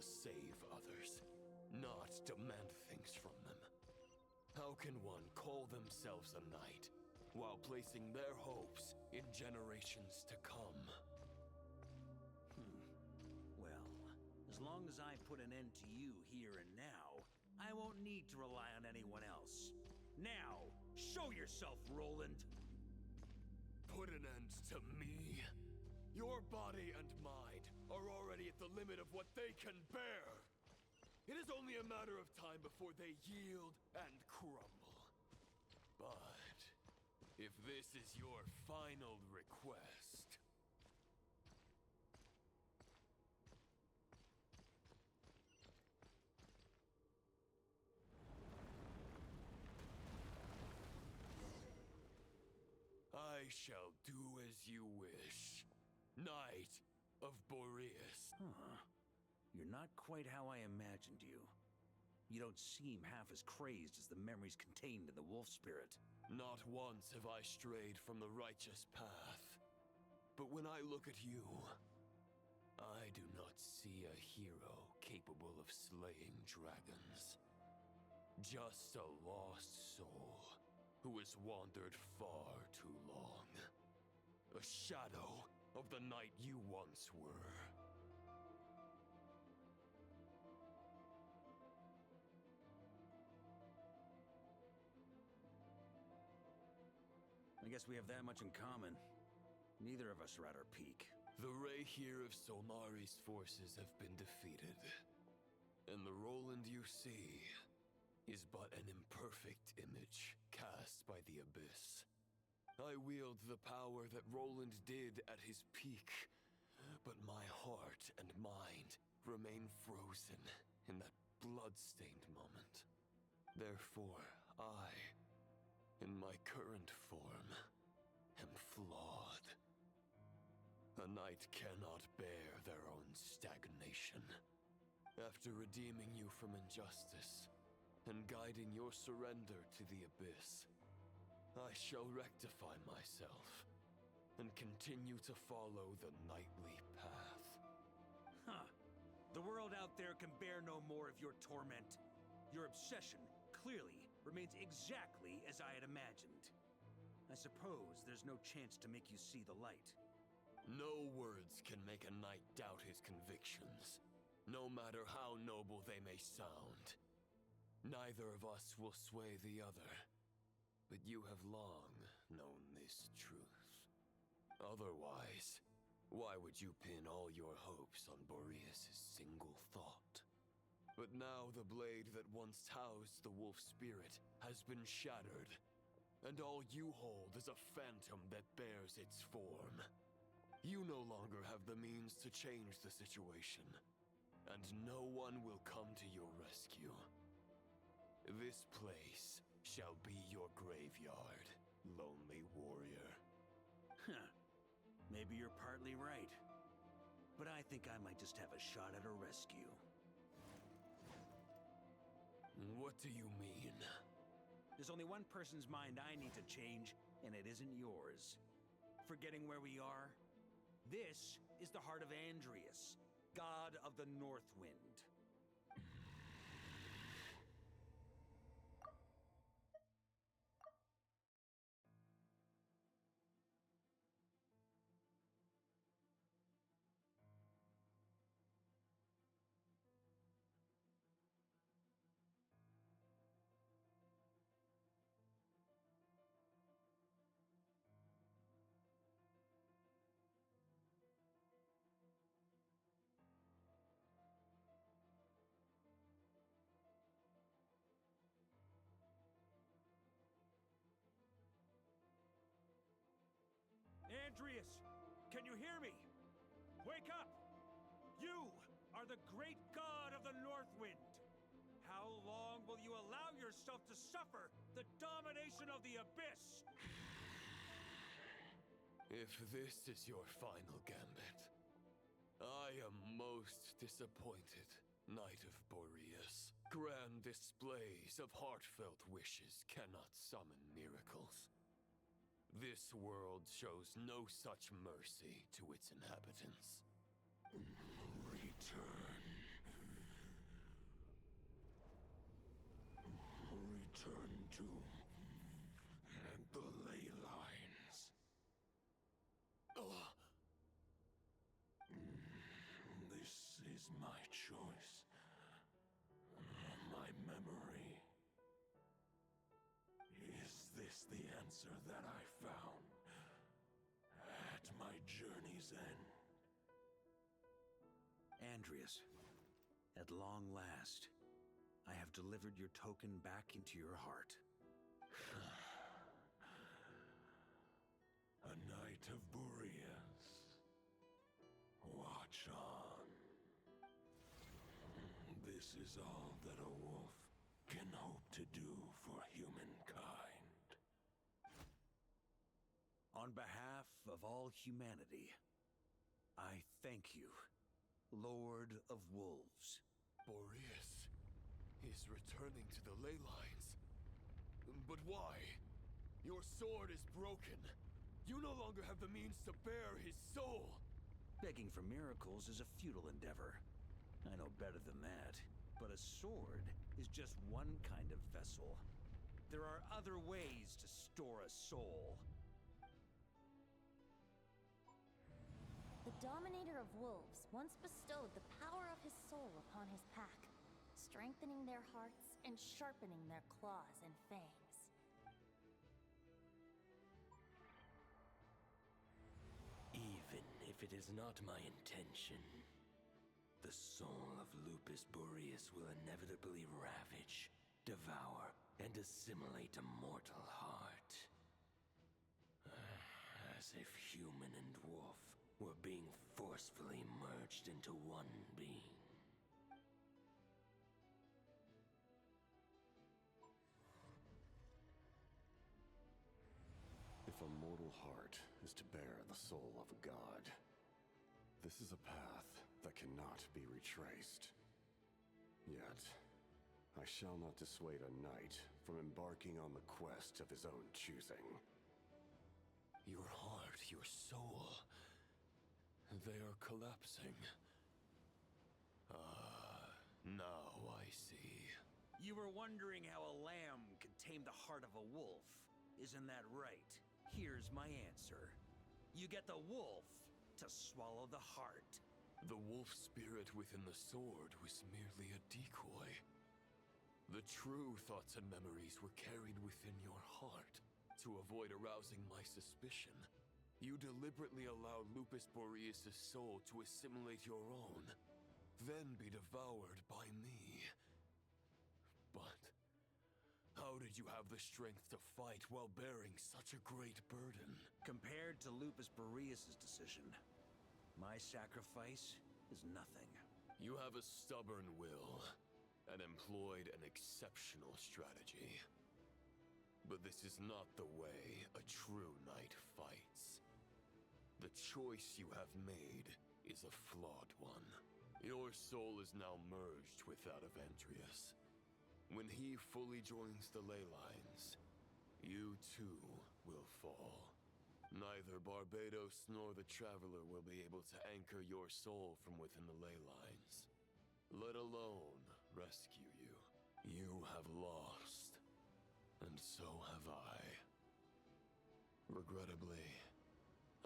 Save others, not demand things from them. How can one call themselves a knight while placing their hopes in generations to come? Well, as long as I put an end to you here and now, I won't need to rely on anyone else. Now, show yourself, Roland! Put an end to me? Your body and mind are already at the limit of what they can bear. It is only a matter of time before they yield and crumble. But if this is your final request... I shall do as you wish, Knight of Boreas. Huh. You're not quite how I imagined you. You don't seem half as crazed as the memories contained in the wolf spirit. Not once have I strayed from the righteous path. But when I look at you, I do not see a hero capable of slaying dragons. Just a lost soul who has wandered far too long. A shadow of the knight you once were. I guess we have that much in common. Neither of us are at our peak. The ray here of Solmari's forces have been defeated. And the Roland you see is but an imperfect image cast by the Abyss. I wield the power that Roland did at his peak, but my heart and mind remain frozen in that blood-stained moment. Therefore, I, in my current form, am flawed. A knight cannot bear their own stagnation. After redeeming you from injustice, and guiding your surrender to the Abyss, I shall rectify myself, and continue to follow the knightly path. Huh. The world out there can bear no more of your torment. Your obsession, clearly, remains exactly as I had imagined. I suppose there's no chance to make you see the light. No words can make a knight doubt his convictions, no matter how noble they may sound. Neither of us will sway the other, but you have long known this truth. Otherwise, why would you pin all your hopes on Boreas' single thought? But now the blade that once housed the wolf spirit has been shattered, and all you hold is a phantom that bears its form. You no longer have the means to change the situation, and no one will come to your rescue. This place shall be your graveyard, lonely warrior. Huh. Maybe you're partly right. But I think I might just have a shot at a rescue. What do you mean? There's only one person's mind I need to change, and it isn't yours. Forgetting where we are? This is the heart of Andrius, god of the North Wind. Andreas! Can you hear me? Wake up! You are the great god of the North Wind! How long will you allow yourself to suffer the domination of the Abyss? If this is your final gambit, I am most disappointed, Knight of Boreas. Grand displays of heartfelt wishes cannot summon miracles. This world shows no such mercy to its inhabitants. Return. Return to the ley lines. This is my choice. My memory. Is this the answer that I found at my journey's end? Andreas, at long last, I have delivered your token back into your heart. A Knight of Boreas. Watch on. This is all that a wolf can hope to do for humankind. On behalf of all humanity, I thank you, Lord of Wolves. Boreas is returning to the ley lines. But why? Your sword is broken. You no longer have the means to bear his soul. Begging for miracles is a futile endeavor. I know better than that. But a sword is just one kind of vessel. There are other ways to store a soul. The Dominator of Wolves once bestowed the power of his soul upon his pack, strengthening their hearts and sharpening their claws and fangs. Even if it is not my intention, the soul of Lupus Boreas will inevitably ravage, devour, and assimilate a mortal heart. As if human and wolf were being forcefully merged into one being. If a mortal heart is to bear the soul of a god, this is a path that cannot be retraced. Yet, I shall not dissuade a knight from embarking on the quest of his own choosing. Your heart, your soul, they are collapsing. Now I see. You were wondering how a lamb could tame the heart of a wolf. Isn't that right? Here's my answer. You get the wolf to swallow the heart. The wolf spirit within the sword was merely a decoy. The true thoughts and memories were carried within your heart. To avoid arousing my suspicion, you deliberately allowed Lupus Boreas' soul to assimilate your own, then be devoured by me. But how did you have the strength to fight while bearing such a great burden? Compared to Lupus Boreas' decision, my sacrifice is nothing. You have a stubborn will and employed an exceptional strategy. But this is not the way a true knight fights. The choice you have made is a flawed one. Your soul is now merged with that of Andreas. When he fully joins the ley lines, you too will fall. Neither Barbados nor the Traveler will be able to anchor your soul from within the ley lines, let alone rescue you. You have lost, and so have I. Regrettably,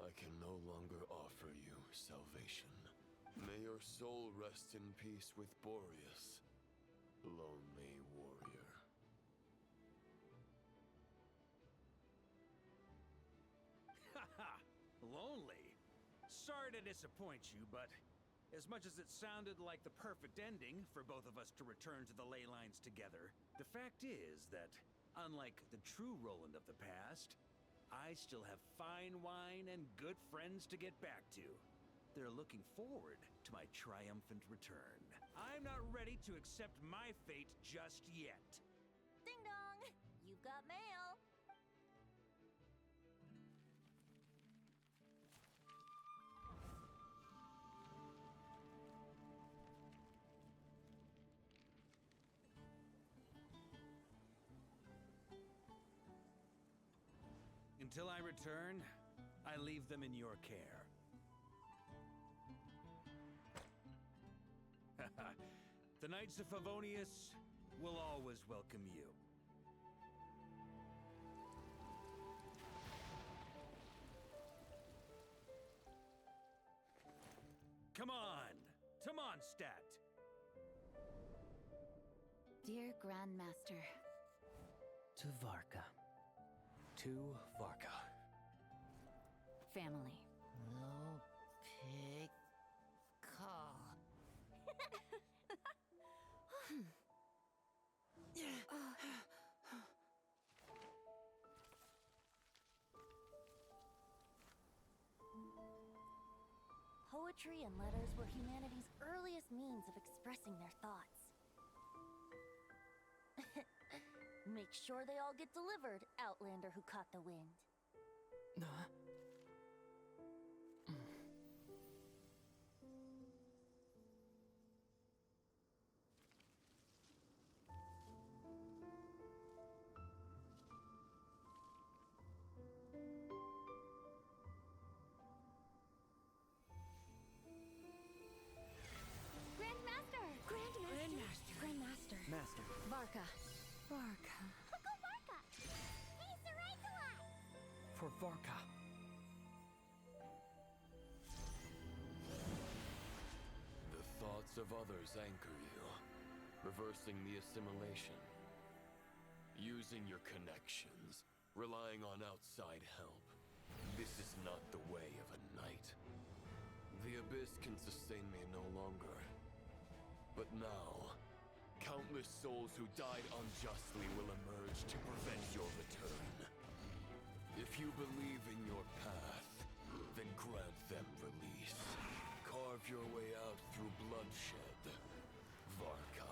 I can no longer offer you salvation. May your soul rest in peace with Boreas, lonely warrior. Haha! Lonely? Sorry to disappoint you, but as much as it sounded like the perfect ending for both of us to return to the ley lines together, the fact is that, unlike the true Roland of the past, I still have fine wine and good friends to get back to. They're looking forward to my triumphant return. I'm not ready to accept my fate just yet. Ding dong! You've got mail! Until I return, I leave them in your care. The Knights of Favonius will always welcome you. Come on! To Mondstadt! Dear Grandmaster. To Varka. To Varka. Family. No pig call. Poetry and letters were humanity's earliest means of expressing their thoughts. Make sure they all get delivered, Outlander who caught the wind. Grandmaster! Grandmaster! Master. Varka. Varka. Cuckoo Varka! He's the right one! For Varka. The thoughts of others anchor you, reversing the assimilation. Using your connections, relying on outside help. This is not the way of a knight. The Abyss can sustain me no longer. But now, countless souls who died unjustly will emerge to prevent your return. If you believe in your path, then grant them release. Carve your way out through bloodshed. Varka,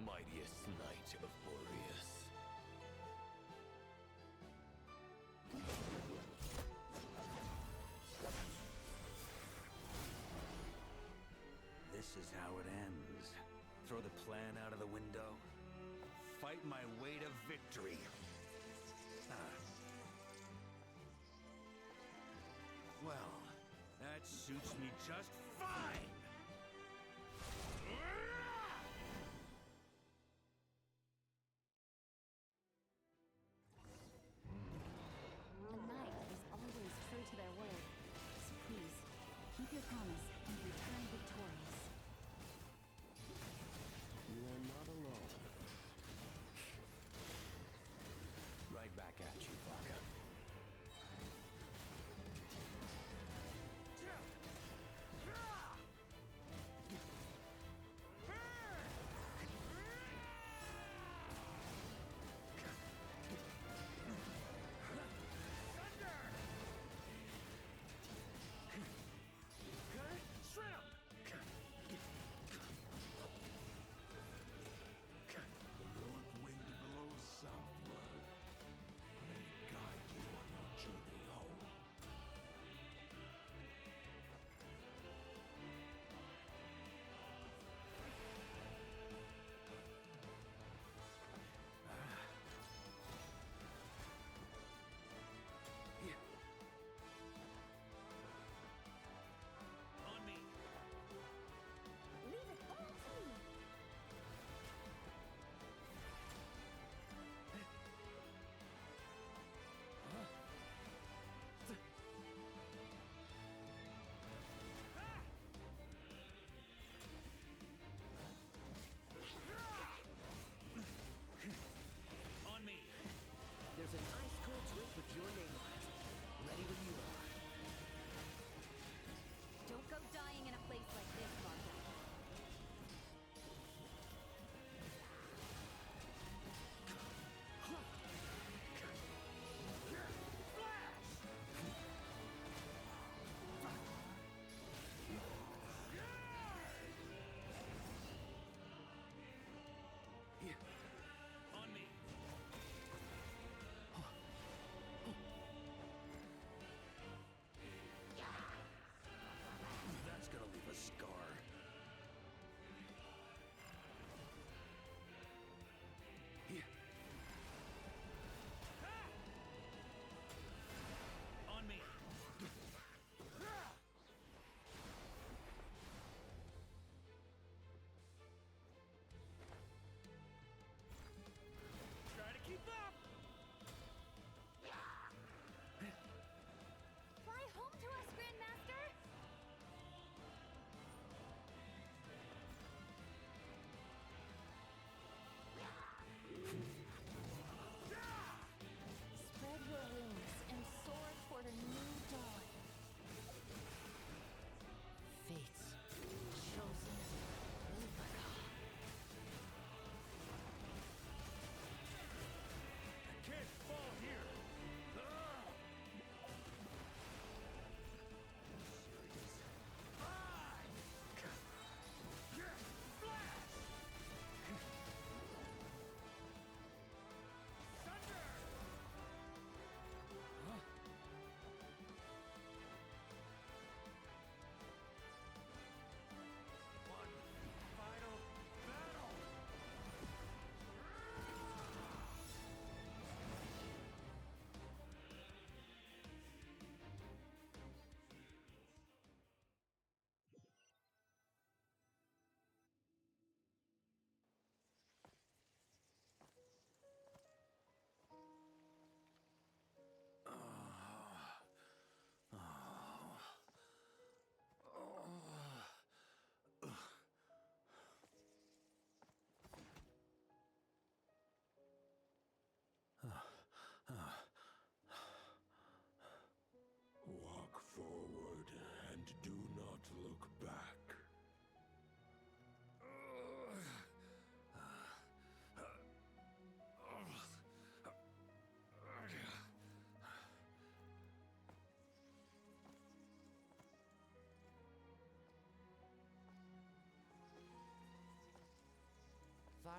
mightiest knight of Boreas. This is how it ends. Throw the plan out of the window. Fight my way to victory. Well, that suits me just fine! A knight is always true to their word. So please, keep your promise and return victorious. You are not alone. Right back at you, Varka.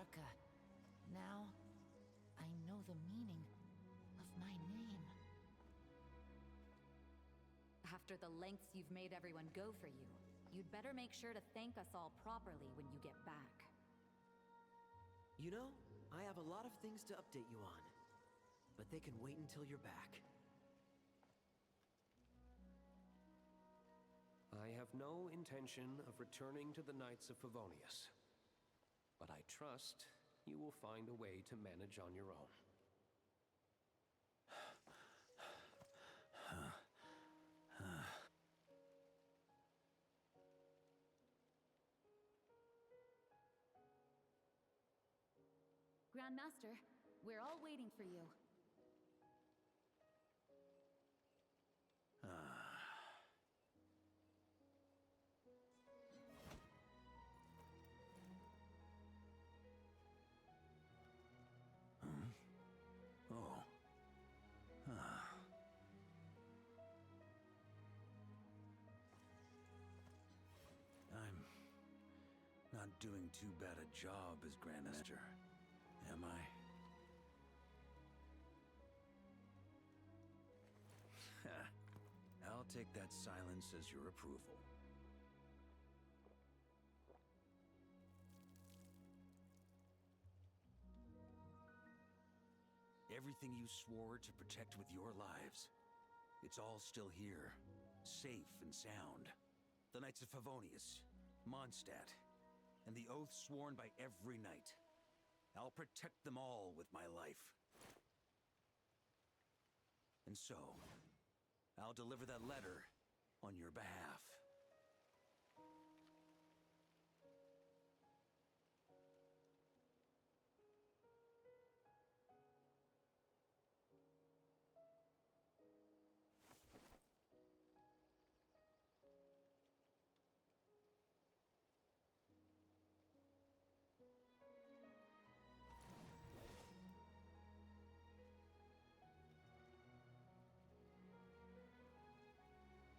Varka. Now, I know the meaning of my name. After the lengths you've made everyone go for you, you'd better make sure to thank us all properly when you get back. You know, I have a lot of things to update you on, but they can wait until you're back. I have no intention of returning to the Knights of Favonius, but I trust you will find a way to manage on your own. Grandmaster, we're all waiting for you. Oh. I'm not doing too bad a job as Grandmaster, am I? I'll take that silence as your approval. Everything you swore to protect with your lives, it's all still here, safe and sound. The Knights of Favonius, Mondstadt, and the oath sworn by every knight. I'll protect them all with my life. And so, I'll deliver that letter on your behalf.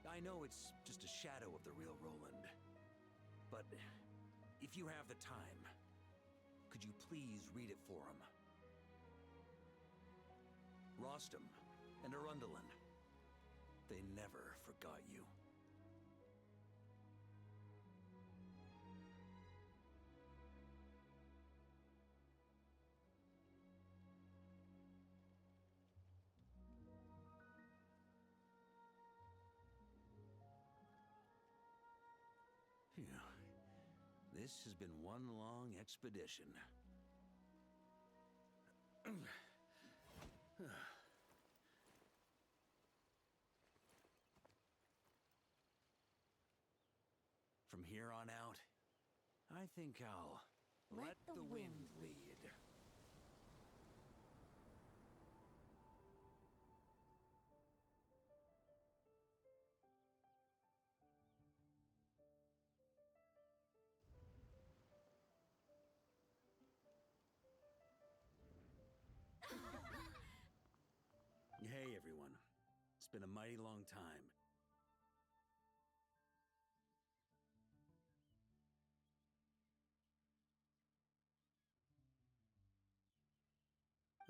I know it's just a shadow of the real Roland, but if you have the time, could you please read it for him? Rostam and Arundelen, they never forgot you. Phew. This has been one long expedition. From here on out, I think I'll let the wind lead. Hey, everyone. It's been a mighty long time.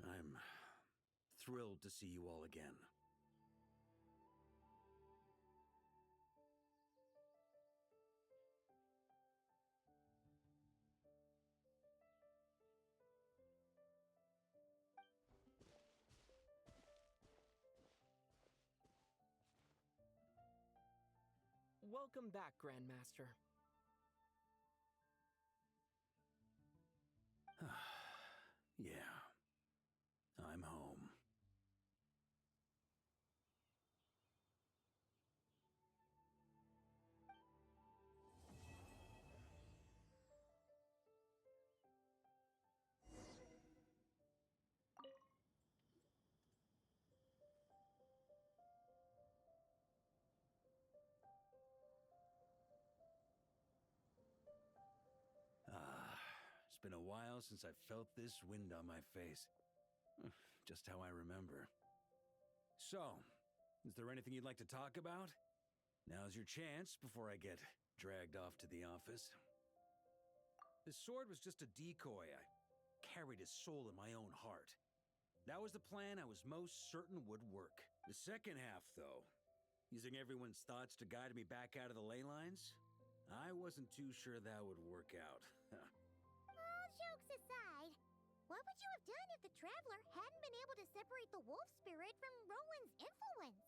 I'm thrilled to see you all again. Welcome back, Grandmaster. Yeah, I'm home. It's been a while since I felt this wind on my face. Just how I remember. So, is there anything you'd like to talk about? Now's your chance before I get dragged off to the office. This sword was just a decoy. carried his soul in my own heart. That was the plan I was most certain would work. The second half, though, using everyone's thoughts to guide me back out of the ley lines, I wasn't too sure that would work out. All jokes aside, what would you have done if the Traveler hadn't been able to separate the wolf spirit from Roland's influence?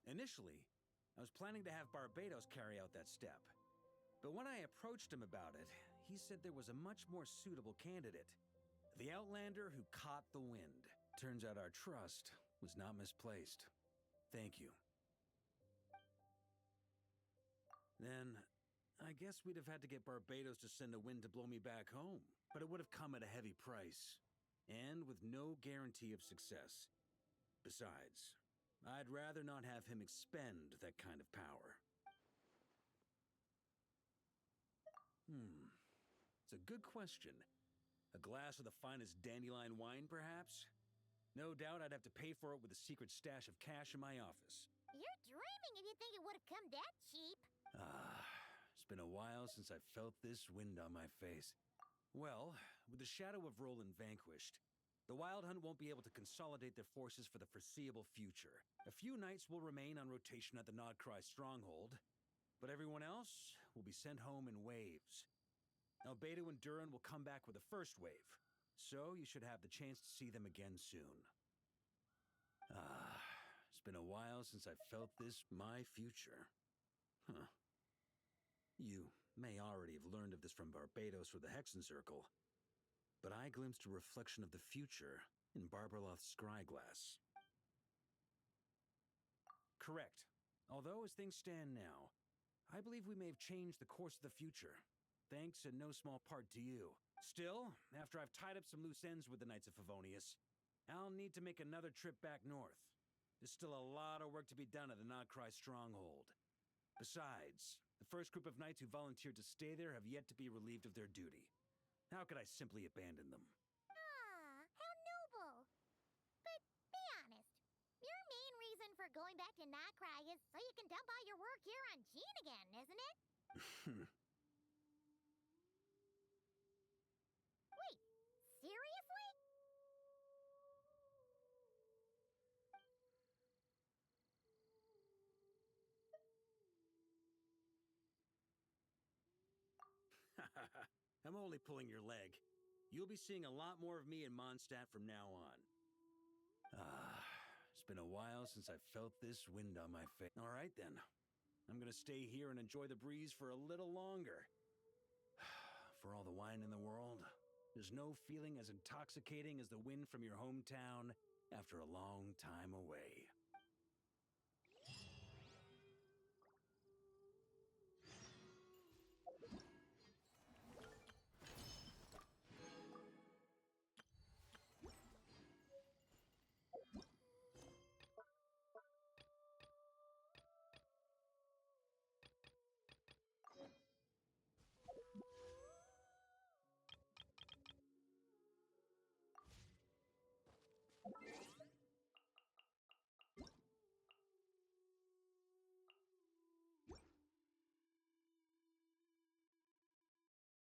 Initially, I was planning to have Barbados carry out that step. But when I approached him about it, he said there was a much more suitable candidate. The Outlander who caught the wind. Turns out our trust was not misplaced. Thank you. Then, I guess we'd have had to get Barbados to send a wind to blow me back home. But it would have come at a heavy price. And with no guarantee of success. Besides, I'd rather not have him expend that kind of power. It's a good question. A glass of the finest dandelion wine, perhaps? No doubt I'd have to pay for it with a secret stash of cash in my office. You're dreaming if you think it would have come that cheap. It's been a while since I felt this wind on my face. Well, with the shadow of Roland vanquished, the Wild Hunt won't be able to consolidate their forces for the foreseeable future. A few knights will remain on rotation at the Nodcry stronghold, but everyone else will be sent home in waves. Albedo and Durin will come back with the first wave, so you should have the chance to see them again soon. It's been a while since I felt this my future. You may already have learned of this from Barbados or the Hexen Circle, but I glimpsed a reflection of the future in Barbarloth's scryglass. Correct. Although as things stand now, I believe we may have changed the course of the future. Thanks in no small part to you. Still, after I've tied up some loose ends with the Knights of Favonius, I'll need to make another trip back north. There's still a lot of work to be done at the Nodcry stronghold. Besides, the first group of knights who volunteered to stay there have yet to be relieved of their duty. How could I simply abandon them? How noble. But be honest, your main reason for going back to Nodcry is so you can dump all your work here on Jean again, isn't it? Wait, seriously? I'm only pulling your leg. You'll be seeing a lot more of me in Mondstadt from now on. It's been a while since I felt this wind on my face. All right then. I'm gonna stay here and enjoy the breeze for a little longer. For all the wine in the world, there's no feeling as intoxicating as the wind from your hometown after a long time away.